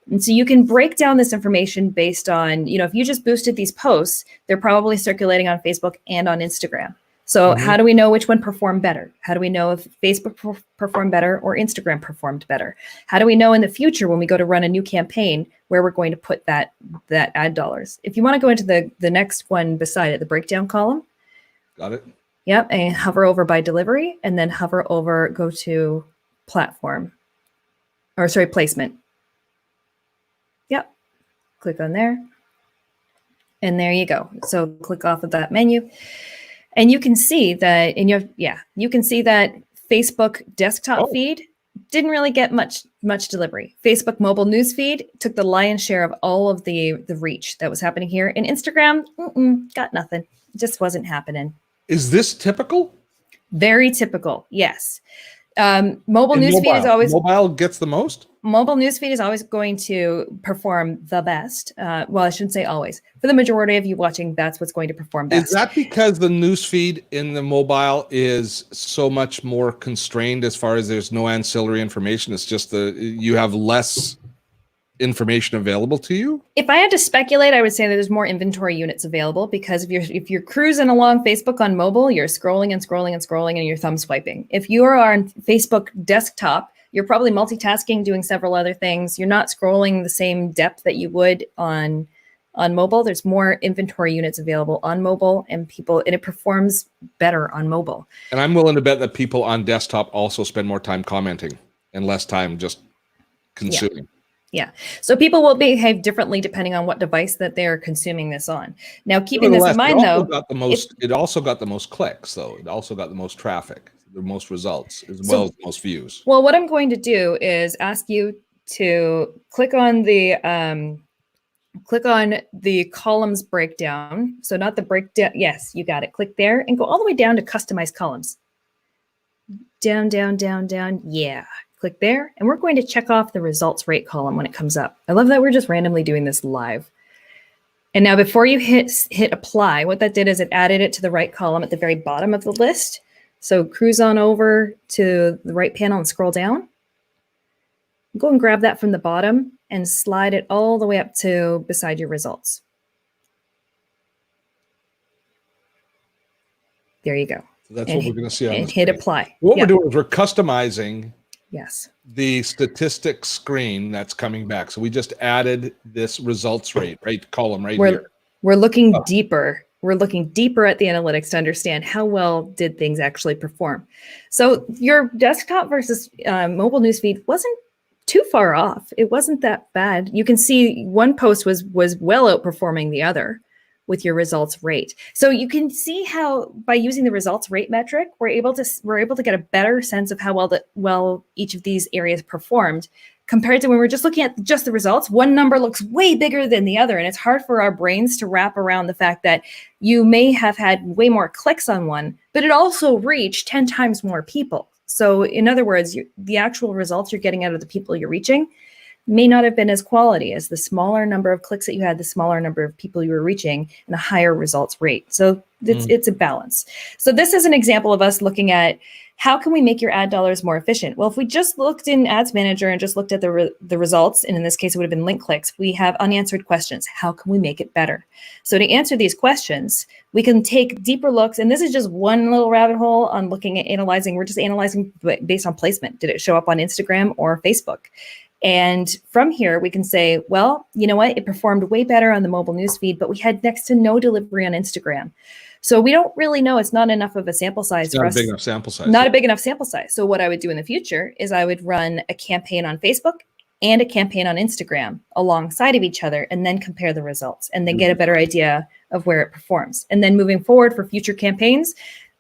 Speaker 3: And so you can break down this information based on, if you just boosted these posts, they're probably circulating on Facebook and on Instagram. So how do we know which one performed better? How do we know if Facebook performed better or Instagram performed better? How do we know in the future when we go to run a new campaign where we're going to put that ad dollars? If you want to go into the next one beside it, the breakdown column.
Speaker 2: Got it.
Speaker 3: Yep. And hover over by delivery and then hover over, go to placement. Yep. Click on there. And there you go. So click off of that menu. And you can see that you can see that Facebook desktop feed didn't really get much delivery. Facebook mobile news feed took the lion's share of all of the reach that was happening here. And Instagram got nothing. It just wasn't happening.
Speaker 2: Is this typical?
Speaker 3: Very typical. Yes. Mobile news feed is always
Speaker 2: mobile gets the most.
Speaker 3: mobile newsfeed is always going to perform the best. Well, I shouldn't say always. For the majority of you watching, that's what's going to perform best.
Speaker 2: Is that because the newsfeed in the mobile is so much more constrained as far as there's no ancillary information? It's just you have less information available to you?
Speaker 3: If I had to speculate, I would say that there's more inventory units available, because if you're cruising along Facebook on mobile, you're scrolling and scrolling and scrolling and you're thumb swiping. If you are on Facebook desktop, you're probably multitasking, doing several other things. You're not scrolling the same depth that you would on mobile. There's more inventory units available on mobile, and it performs better on mobile.
Speaker 2: And I'm willing to bet that people on desktop also spend more time commenting and less time just consuming.
Speaker 3: Yeah. So people will behave differently depending on what device that they're consuming this on. Now, keeping this in mind, though,
Speaker 2: it also got the most clicks, though. It also got the most traffic, the most results, as well as the most views.
Speaker 3: Well, what I'm going to do is ask you to click on the columns breakdown. So not the breakdown. Yes, you got it. Click there and go all the way down to customize columns. Down, down, down, down. Yeah. Click there, and we're going to check off the results rate column when it comes up. I love that we're just randomly doing this live. And now before you hit apply, what that did is it added it to the right column at the very bottom of the list. So cruise on over to the right panel and scroll down. Go and grab that from the bottom and slide it all the way up to beside your results. There you go.
Speaker 2: So that's what we're going to see on
Speaker 3: and
Speaker 2: this
Speaker 3: hit
Speaker 2: page.
Speaker 3: apply.
Speaker 2: What we're doing is we're customizing
Speaker 3: the
Speaker 2: statistics screen that's coming back. So we just added this results rate, right, column right here.
Speaker 3: We're looking deeper. We're looking deeper at the analytics to understand how well did things actually perform. So your desktop versus mobile newsfeed wasn't too far off. It wasn't that bad. You can see one post was well outperforming the other with your results rate. So you can see how by using the results rate metric, we're able to get a better sense of how well each of these areas performed compared to when we're just looking at just the results. One number looks way bigger than the other, and it's hard for our brains to wrap around the fact that you may have had way more clicks on one, but it also reached 10 times more people. So in other words, the actual results you're getting out of the people you're reaching may not have been as quality as the smaller number of clicks that you had, the smaller number of people you were reaching, and a higher results rate. So it's a balance. So this is an example of us looking at how can we make your ad dollars more efficient? Well, if we just looked in Ads Manager and just looked at the results, and in this case, it would have been link clicks, we have unanswered questions. How can we make it better? So to answer these questions, we can take deeper looks. And this is just one little rabbit hole on looking at analyzing. We're just analyzing based on placement. Did it show up on Instagram or Facebook? And from here, we can say, well, you know what? It performed way better on the mobile newsfeed, but we had next to no delivery on Instagram. So we don't really know. It's not enough of a sample size for us.
Speaker 2: Not a big enough sample size.
Speaker 3: Not a big enough sample size. So what I would do in the future is I would run a campaign on Facebook and a campaign on Instagram alongside of each other, and then compare the results and then get a better idea of where it performs. And then moving forward for future campaigns,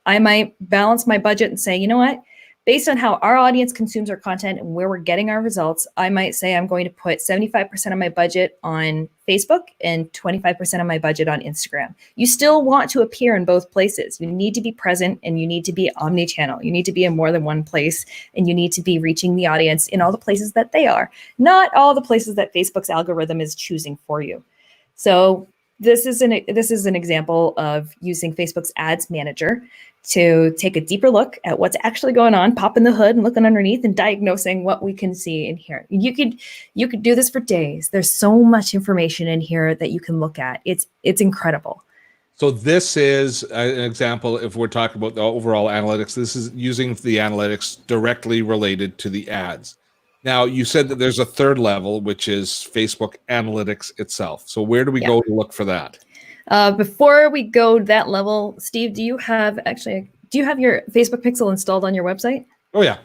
Speaker 3: I might balance my budget and say, you know what? Based on how our audience consumes our content and where we're getting our results, I might say I'm going to put 75% of my budget on Facebook and 25% of my budget on Instagram. You still want to appear in both places. You need to be present, and you need to be omni-channel. You need to be in more than one place, and you need to be reaching the audience in all the places that they are, not all the places that Facebook's algorithm is choosing for you. So this is an example of using Facebook's Ads Manager to take a deeper look at what's actually going on, popping the hood and looking underneath and diagnosing what we can see in here. You could do this for days. There's so much information in here that you can look at. It's incredible.
Speaker 2: So this is an example, if we're talking about the overall analytics, this is using the analytics directly related to the ads. Now, you said that there's a third level, which is Facebook analytics itself. So where do we go to look for that?
Speaker 3: Before we go to that level, Steve, do you have your Facebook pixel installed on your website?
Speaker 2: Oh, yeah.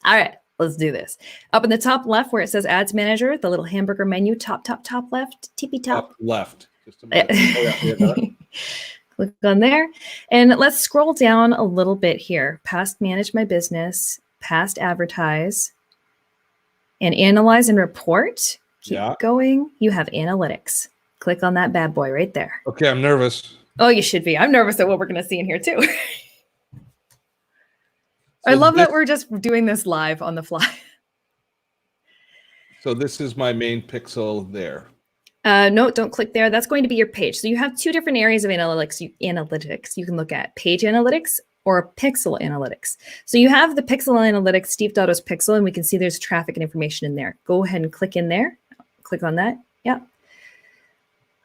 Speaker 3: All right, let's do this. Up in the top left where it says Ads Manager, the little hamburger menu, top left, tippy top.
Speaker 2: Top left. Just a minute.
Speaker 3: Click on there. And let's scroll down a little bit here. Past Manage My Business, Past Advertise, and Analyze and Report. Keep going. You have Analytics. Click on that bad boy right there.
Speaker 2: Okay, I'm nervous.
Speaker 3: Oh, you should be. I'm nervous at what we're going to see in here too. I love that we're just doing this live on the fly.
Speaker 2: So this is my main pixel there.
Speaker 3: No, don't click there. That's going to be your page. So you have two different areas of analytics. You can look at page analytics or pixel analytics. So you have the pixel analytics, Steve Dotto's pixel, and we can see there's traffic and information in there. Go ahead and click in there. Click on that. Yeah.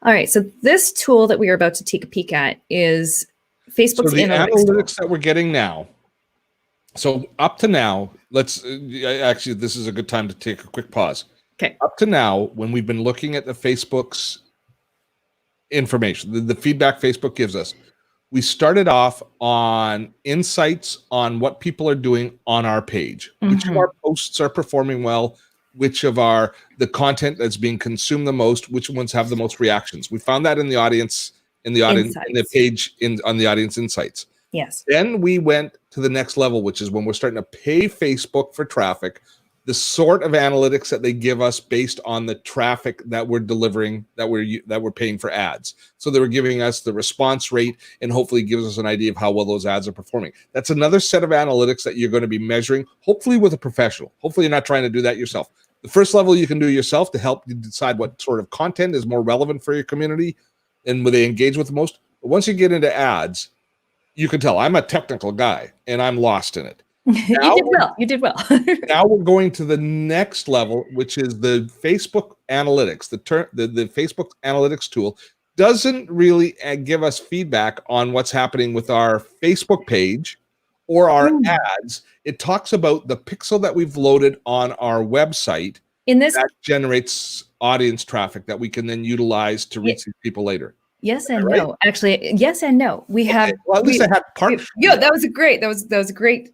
Speaker 3: All right. So this tool that we are about to take a peek at is Facebook's
Speaker 2: so the
Speaker 3: analytics
Speaker 2: that we're getting now. So up to now, let's actually, this is a good time to take a quick pause.
Speaker 3: Okay.
Speaker 2: Up to now, when we've been looking at the Facebook's information, the feedback Facebook gives us, we started off on insights on what people are doing on our page, which of our posts are performing well, which of the content that's being consumed the most, which ones have the most reactions. We found that in the audience, on the page on the audience insights.
Speaker 3: Yes.
Speaker 2: Then we went to the next level, which is when we're starting to pay Facebook for traffic, the sort of analytics that they give us based on the traffic that we're delivering, that we're paying for ads. So they were giving us the response rate and hopefully gives us an idea of how well those ads are performing. That's another set of analytics that you're going to be measuring, hopefully with a professional. Hopefully you're not trying to do that yourself. The first level you can do yourself to help you decide what sort of content is more relevant for your community and where they engage with the most. But once you get into ads, you can tell I'm a technical guy and I'm lost in it.
Speaker 3: You did well.
Speaker 2: Now we're going to the next level, which is the Facebook analytics. The Facebook analytics tool doesn't really give us feedback on what's happening with our Facebook page or our ads. It talks about the pixel that we've loaded on our website that generates audience traffic that we can then utilize to reach these people later.
Speaker 3: Yes and no. Actually, yes and no. We have.
Speaker 2: Well, at least I had part.
Speaker 3: Yeah, that was a great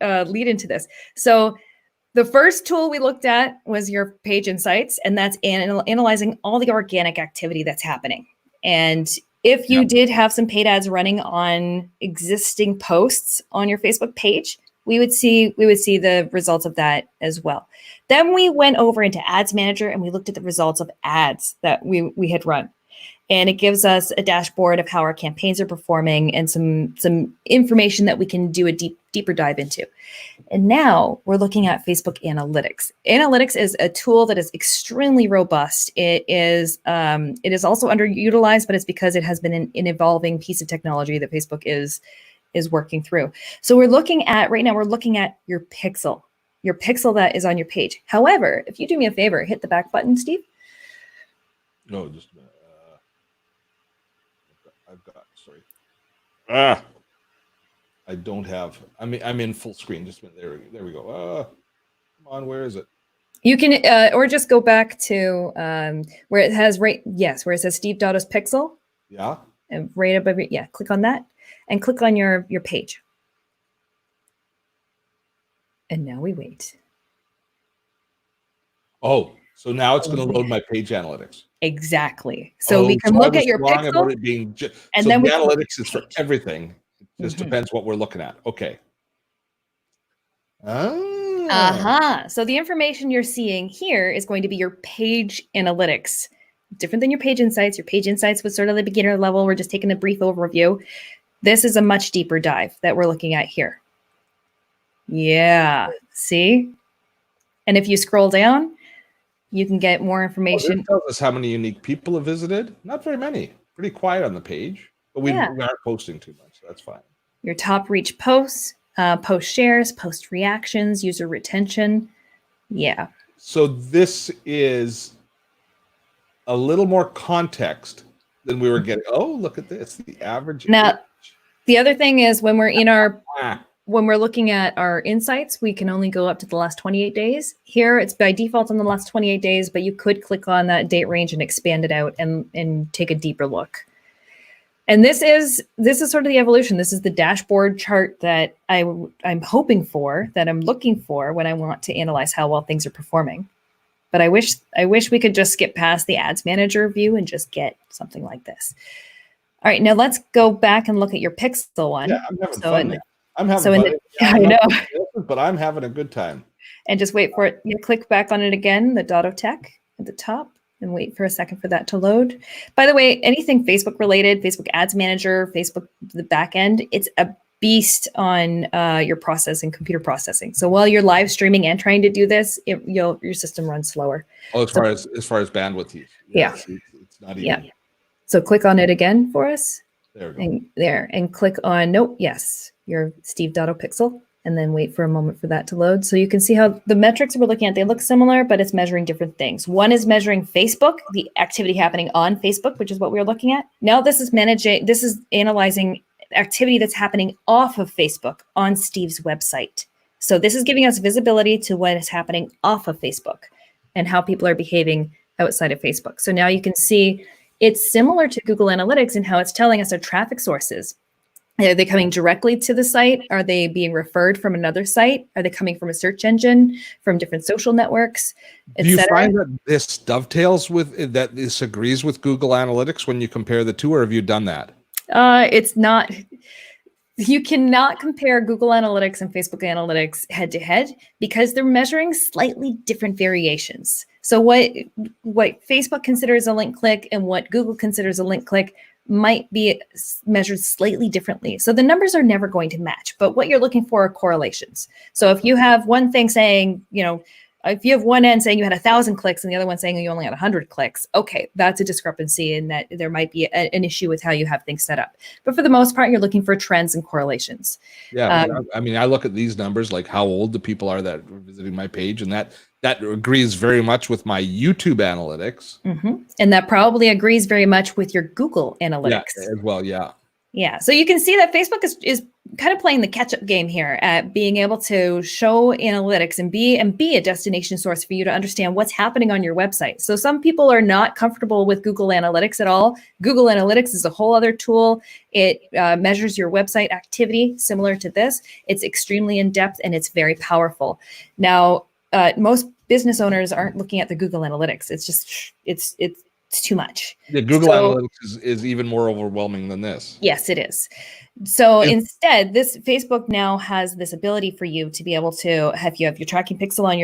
Speaker 3: lead into this. So the first tool we looked at was your page insights, and that's analyzing all the organic activity that's happening. And if you did have some paid ads running on existing posts on your Facebook page, we would see the results of that as well. Then we went over into Ads Manager and we looked at the results of ads that we had run. And it gives us a dashboard of how our campaigns are performing and some information that we can do a deeper dive into. And now we're looking at Facebook Analytics. Analytics is a tool that is extremely robust. It is also underutilized, but it's because it has been an evolving piece of technology that Facebook is working through. So we're looking at your pixel that is on your page. However, if you do me a favor, hit the back button, Steve.
Speaker 2: No, just a minute. I don't have. I'm in full screen. Just a minute. There we go. Come on, where is it?
Speaker 3: You can or just go back to where it has where it says Steve Dotto's pixel.
Speaker 2: Yeah.
Speaker 3: And right above it, click on that and click on your page. And now we wait.
Speaker 2: Oh, so now it's going to load my page analytics.
Speaker 3: Exactly. So we can look at your pixel.
Speaker 2: About it being and so then the analytics is for everything. It just depends what we're looking at. Okay.
Speaker 3: So the information you're seeing here is going to be your page analytics. Different than your page insights. Your page insights was sort of the beginner level. We're just taking a brief overview. This is a much deeper dive that we're looking at here. Yeah. See? And if you scroll down, you can get more information.
Speaker 2: It tells us how many unique people have visited. Not very many. Pretty quiet on the page, but we aren't posting too much, so that's fine.
Speaker 3: Your top reach posts, post shares, post reactions, user retention. Yeah.
Speaker 2: So this is a little more context than we were getting. Oh, look at this. The average.
Speaker 3: Now, the other thing is when we're looking at our insights, we can only go up to the last 28 days. Here, it's by default on the last 28 days, but you could click on that date range and expand it out and take a deeper look. And this is sort of the evolution. This is the dashboard chart that I'm hoping for, that I'm looking for when I want to analyze how well things are performing. But I wish we could just skip past the Ads Manager view and just get something like this. All right, now let's go back and look at your pixel one.
Speaker 2: Yeah, I'm having fun. I'm having fun.
Speaker 3: I know.
Speaker 2: But I'm having a good time.
Speaker 3: And just wait for it. You click back on it again, the Dotto Tech at the top, and wait for a second for that to load. By the way, anything Facebook related, Facebook Ads Manager, Facebook, the back end, it's beast on your computer processing. So while you're live streaming and trying to do this, your system runs slower.
Speaker 2: Oh, as far as bandwidth use.
Speaker 3: Yeah.
Speaker 2: It's not even.
Speaker 3: Yeah. So click on it again for us.
Speaker 2: There we go.
Speaker 3: And click on your Steve.opixel, and then wait for a moment for that to load. So you can see how the metrics we're looking at, they look similar, but it's measuring different things. One is measuring Facebook, the activity happening on Facebook, which is what we were looking at. Now this is analyzing activity that's happening off of Facebook on Steve's website. So this is giving us visibility to what is happening off of Facebook and how people are behaving outside of Facebook. So now you can see it's similar to Google Analytics in how it's telling us their traffic sources. Are they coming directly to the site? Are they being referred from another site? Are they coming from a search engine, from different social networks,
Speaker 2: Do you find that this dovetails with, that this agrees with Google Analytics when you compare the two, or have you done that?
Speaker 3: It's not. You cannot compare Google Analytics and Facebook Analytics head to head because they're measuring slightly different variations. So what Facebook considers a link click and what Google considers a link click might be measured slightly differently. So the numbers are never going to match, but what you're looking for are correlations. So if you have one thing saying, if you have one end saying you had 1,000 clicks and the other one saying you only had 100 clicks, okay, that's a discrepancy and that there might be an issue with how you have things set up. But for the most part, you're looking for trends and correlations.
Speaker 2: Yeah, I mean, I look at these numbers, like how old the people are that are visiting my page, and that agrees very much with my YouTube analytics.
Speaker 3: Mm-hmm. And that probably agrees very much with your Google Analytics.
Speaker 2: Yeah, as well, yeah.
Speaker 3: Yeah, so you can see that Facebook is kind of playing the catch-up game here at being able to show analytics and be a destination source for you to understand what's happening on your website. So some people are not comfortable with Google Analytics at all. Google Analytics is a whole other tool. It measures your website activity similar to this. It's extremely in-depth and it's very powerful. Now, most business owners aren't looking at the Google Analytics. It's just, it's too much.
Speaker 2: Yeah, Google Analytics is even more overwhelming than this.
Speaker 3: Yes, it is. So instead, this Facebook now has this ability for you to be able to, if you have your tracking pixel on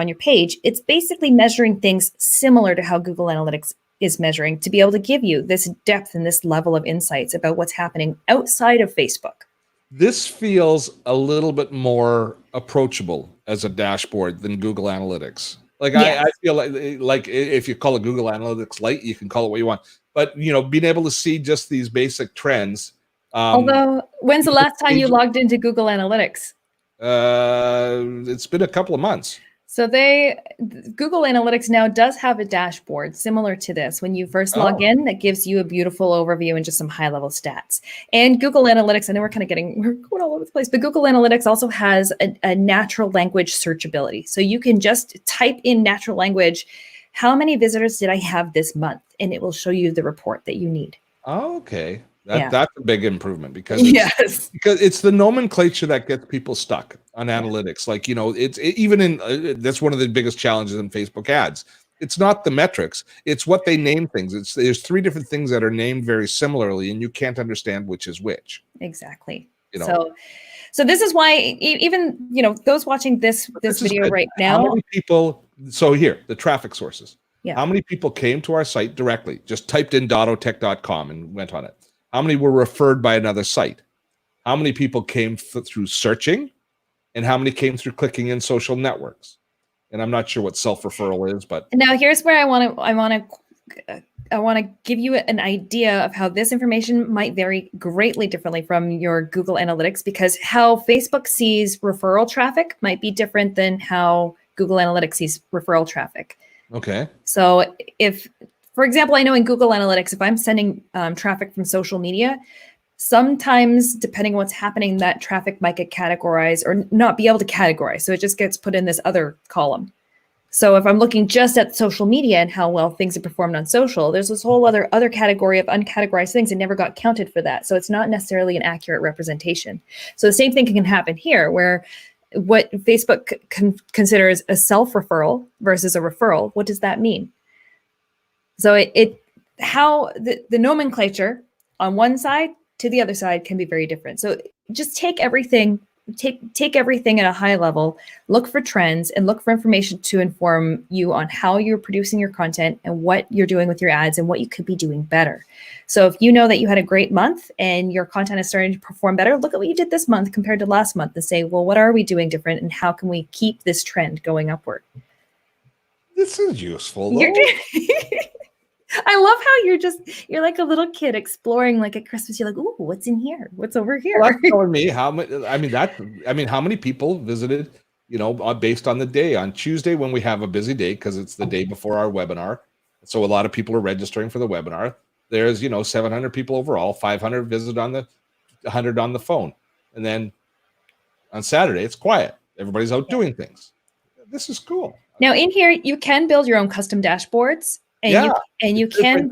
Speaker 3: your page, it's basically measuring things similar to how Google Analytics is measuring to be able to give you this depth and this level of insights about what's happening outside of Facebook.
Speaker 2: This feels a little bit more approachable as a dashboard than Google Analytics. Like yes. I feel like if you call it Google Analytics Lite, you can call it what you want. But being able to see just these basic trends.
Speaker 3: Although, when's the last time you logged into Google Analytics?
Speaker 2: It's been a couple of months.
Speaker 3: So Google Analytics now does have a dashboard similar to this. When you first log in, that gives you a beautiful overview and just some high-level stats. And Google Analytics, I know we're going all over the place, but Google Analytics also has a natural language search ability. So you can just type in natural language, how many visitors did I have this month? And it will show you the report that you need.
Speaker 2: Oh, okay. That's a big improvement because because it's the nomenclature that gets people stuck on analytics. Like, that's one of the biggest challenges in Facebook ads. It's not the metrics, it's what they name things. There's three different things that are named very similarly and you can't understand which is which.
Speaker 3: Exactly. So this is why even, those watching this video right now.
Speaker 2: How many people, so here, the traffic sources.
Speaker 3: Yeah.
Speaker 2: How many people came to our site directly, just typed in .otech.com and went on it? How many were referred by another site? How many people came through searching? And how many came through clicking in social networks? And I'm not sure what self-referral is, but
Speaker 3: now here's where I want to give you an idea of how this information might vary greatly differently from your Google Analytics, because how Facebook sees referral traffic might be different than how Google Analytics sees referral traffic.
Speaker 2: Okay.
Speaker 3: So for example, I know in Google Analytics, if I'm sending traffic from social media, sometimes depending on what's happening, that traffic might get categorized or not be able to categorize. So it just gets put in this other column. So if I'm looking just at social media and how well things are performed on social, there's this whole other category of uncategorized things that never got counted for that. So it's not necessarily an accurate representation. So the same thing can happen here, where what Facebook considers a self-referral versus a referral, what does that mean? So how the nomenclature on one side to the other side can be very different. So just take everything take everything at a high level, look for trends, and look for information to inform you on how you're producing your content and what you're doing with your ads and what you could be doing better. So if you know that you had a great month and your content is starting to perform better, look at what you did this month compared to last month and say, well, what are we doing different and how can we keep this trend going upward?
Speaker 2: This is useful, though.
Speaker 3: I love how you're like a little kid exploring, like at Christmas. You're like, ooh, what's in here? What's over here?
Speaker 2: Well, that's telling me how many. How many people visited? Based on the day. On Tuesday, when we have a busy day, because it's the day before our webinar, so a lot of people are registering for the webinar. There's 700 people overall. 500 visited 100 on the phone, and then on Saturday it's quiet. Everybody's out doing things. This is cool.
Speaker 3: Now in here, you can build your own custom dashboards. And you can,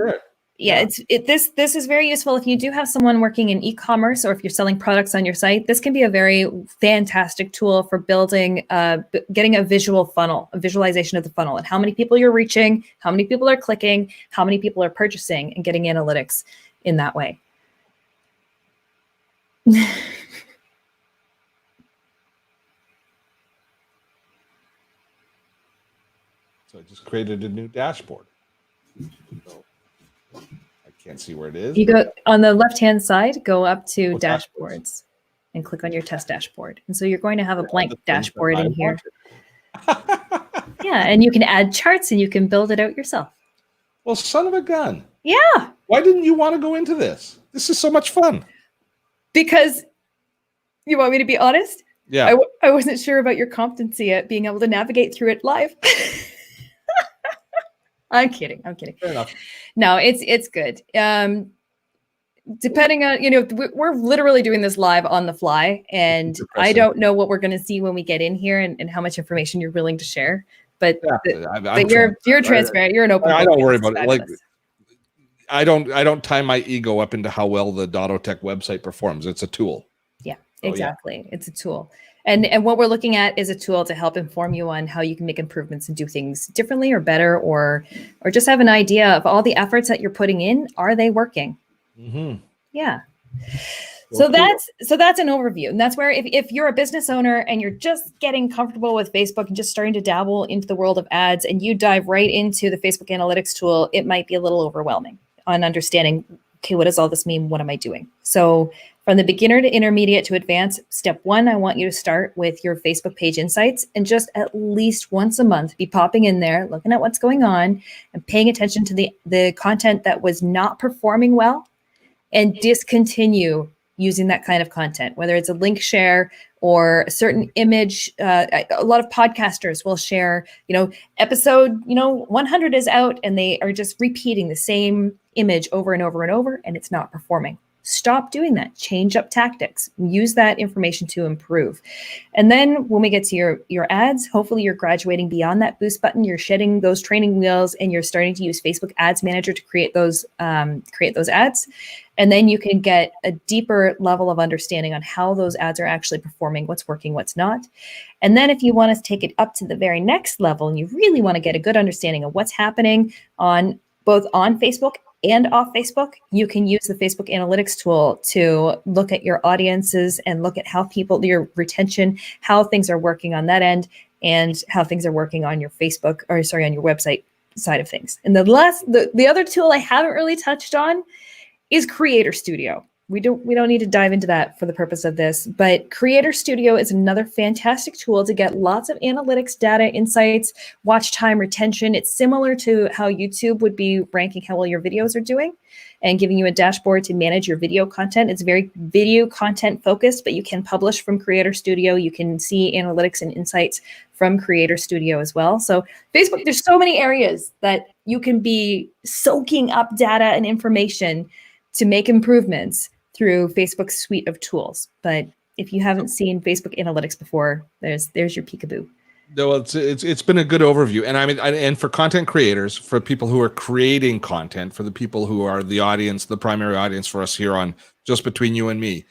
Speaker 3: this is very useful if you do have someone working in e-commerce or if you're selling products on your site. This can be a very fantastic tool for building, getting a visual funnel, a visualization of the funnel and how many people you're reaching, how many people are clicking, how many people are purchasing, and getting analytics in that way.
Speaker 2: So I just created a new dashboard. I can't see where it is.
Speaker 3: You go on the left-hand side, go up to dashboards and click on your test dashboard. And so you're going to have a blank dashboard in here. Yeah, and you can add charts and you can build it out yourself.
Speaker 2: Well, son of a gun.
Speaker 3: Yeah.
Speaker 2: Why didn't you want to go into this? This is so much fun.
Speaker 3: Because you want me to be honest?
Speaker 2: Yeah.
Speaker 3: I wasn't sure about your competency at being able to navigate through it live. I'm kidding.
Speaker 2: Fair enough.
Speaker 3: No, it's good. Depending on, we're literally doing this live on the fly, and I don't know what we're going to see when we get in here and how much information you're willing to share. But, but you're transparent. You're an open book.
Speaker 2: I don't worry about it. Like, I don't tie my ego up into how well the Dottotech website performs. It's a tool.
Speaker 3: Yeah, exactly. Yeah. It's a tool. And what we're looking at is a tool to help inform you on how you can make improvements and do things differently or better, or just have an idea of all the efforts that you're putting in. Are they working?
Speaker 2: Mm-hmm.
Speaker 3: Yeah. Well, so that's an overview. And that's where if you're a business owner and you're just getting comfortable with Facebook and just starting to dabble into the world of ads and you dive right into the Facebook analytics tool, it might be a little overwhelming on understanding, okay, what does all this mean? What am I doing? So from the beginner to intermediate to advanced, step one, I want you to start with your Facebook page insights and just at least once a month be popping in there, looking at what's going on and paying attention to the content that was not performing well and discontinue using that kind of content, whether it's a link share or a certain image. A lot of podcasters will share, episode, 100 is out and they are just repeating the same image over and over and over, and it's not performing. Stop doing that. Change up tactics. Use that information to improve. And then when we get to your ads, hopefully you're graduating beyond that boost button. You're shedding those training wheels and you're starting to use Facebook Ads Manager to create those ads. And then you can get a deeper level of understanding on how those ads are actually performing, what's working, what's not. And then if you want to take it up to the very next level and you really want to get a good understanding of what's happening both on Facebook and off Facebook, you can use the Facebook analytics tool to look at your audiences and look at how your retention, how things are working on that end and how things are working on your on your website side of things. And the other tool I haven't really touched on is Creator Studio. We don't need to dive into that for the purpose of this, but Creator Studio is another fantastic tool to get lots of analytics, data, insights, watch time, retention. It's similar to how YouTube would be ranking how well your videos are doing and giving you a dashboard to manage your video content. It's very video content focused, but you can publish from Creator Studio. You can see analytics and insights from Creator Studio as well. So Facebook, there's so many areas that you can be soaking up data and information to make improvements through Facebook's suite of tools. But if you haven't seen Facebook Analytics before, there's your peekaboo.
Speaker 2: No, it's been a good overview, and and for content creators, for people who are creating content, for the people who are the audience, the primary audience for us here on Just Between You and Me,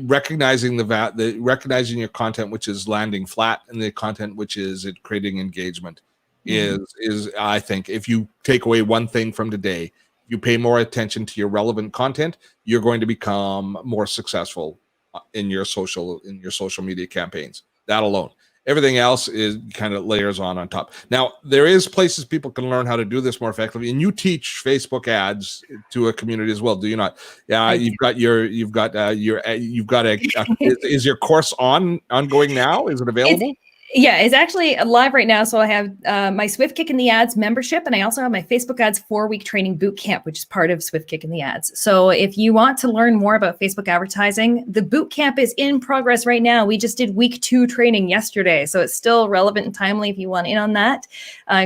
Speaker 2: recognizing your content which is landing flat and the content which is creating engagement is I think if you take away one thing from today, you pay more attention to your relevant content, you're going to become more successful in your social media campaigns. That alone. Everything else is kind of layers on top. Now, there is places people can learn how to do this more effectively, and you teach Facebook ads to a community as well, do you not? Yeah, you've got is your course ongoing now? Is it available?
Speaker 3: It's actually live right now. So I have my Swift Kick in the Ads membership, and I also have my Facebook Ads 4-week training boot camp, which is part of Swift Kick in the Ads. So if you want to learn more about Facebook advertising, the boot camp is in progress right now. We just did week 2 training yesterday, so it's still relevant and timely. If you want in on that,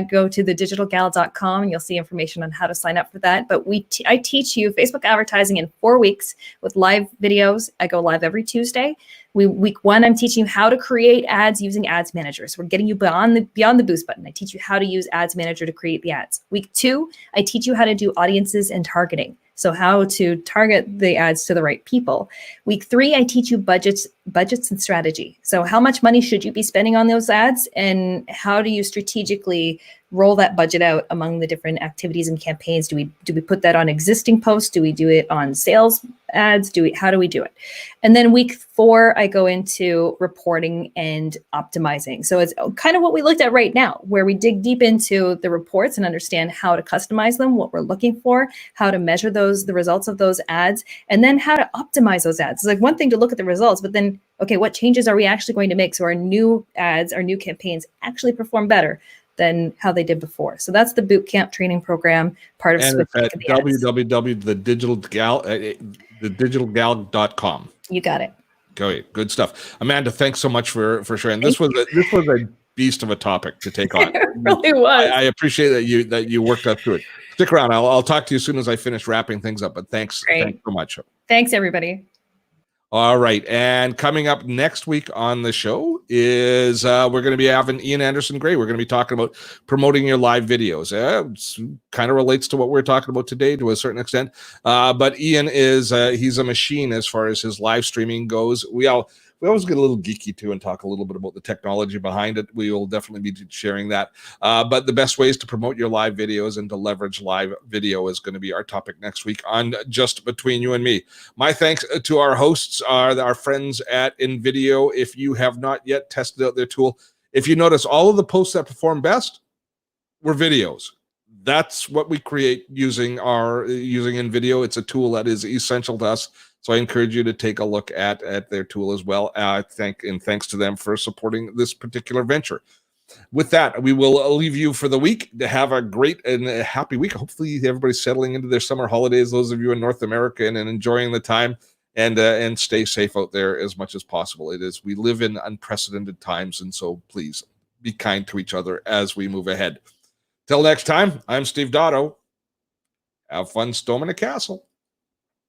Speaker 3: go to thedigitalgal.com and you'll see information on how to sign up for that. But I teach you Facebook advertising in 4 weeks with live videos. I go live every Tuesday. Week 1, I'm teaching you how to create ads using Ads Manager. So we're getting you beyond the boost button. I teach you how to use Ads Manager to create the ads. Week 2, I teach you how to do audiences and targeting. So how to target the ads to the right people. Week 3, I teach you budgets and strategy. So how much money should you be spending on those ads, and how do you strategically roll that budget out among the different activities and campaigns? Do we put that on existing posts? Do we do it on sales ads? How do we do it? And then week 4, I go into reporting and optimizing. So it's kind of what we looked at right now, where we dig deep into the reports and understand how to customize them, what we're looking for, how to measure the results of those ads, and then how to optimize those ads. It's like one thing to look at the results, but then, okay, what changes are we actually going to make so our new ads, our new campaigns actually perform better than how they did before? So that's the boot camp training program, part of Swift.
Speaker 2: And it's at www.thedigitalgal.com.
Speaker 3: You got it.
Speaker 2: Great, good stuff. Amanda, thanks so much for sharing. This was a beast of a topic to take on.
Speaker 3: It really was.
Speaker 2: I appreciate that you worked up through it. Stick around. I'll talk to you as soon as I finish wrapping things up. But thanks so much.
Speaker 3: Thanks, everybody.
Speaker 2: All right. And coming up next week on the show is we're going to be having Ian Anderson Gray. We're going to be talking about promoting your live videos. Kind of relates to what we're talking about today to a certain extent. But Ian he's a machine as far as his live streaming goes. We always get a little geeky too and talk a little bit about the technology behind it. We will definitely be sharing that. But the best ways to promote your live videos and to leverage live video is going to be our topic next week on Just Between You and Me. My thanks to our hosts, our friends at InVideo. If you have not yet tested out their tool, if you notice, all of the posts that perform best were videos. That's what we create using InVideo. It's a tool that is essential to us. So I encourage you to take a look at their tool as well. Thanks to them for supporting this particular venture. With that, we will leave you for the week to have a great and a happy week. Hopefully everybody's settling into their summer holidays, those of you in North America, and enjoying the time, and stay safe out there as much as possible. We live in unprecedented times, and so please be kind to each other as we move ahead. Till next time, I'm Steve Dotto. Have fun storming a castle.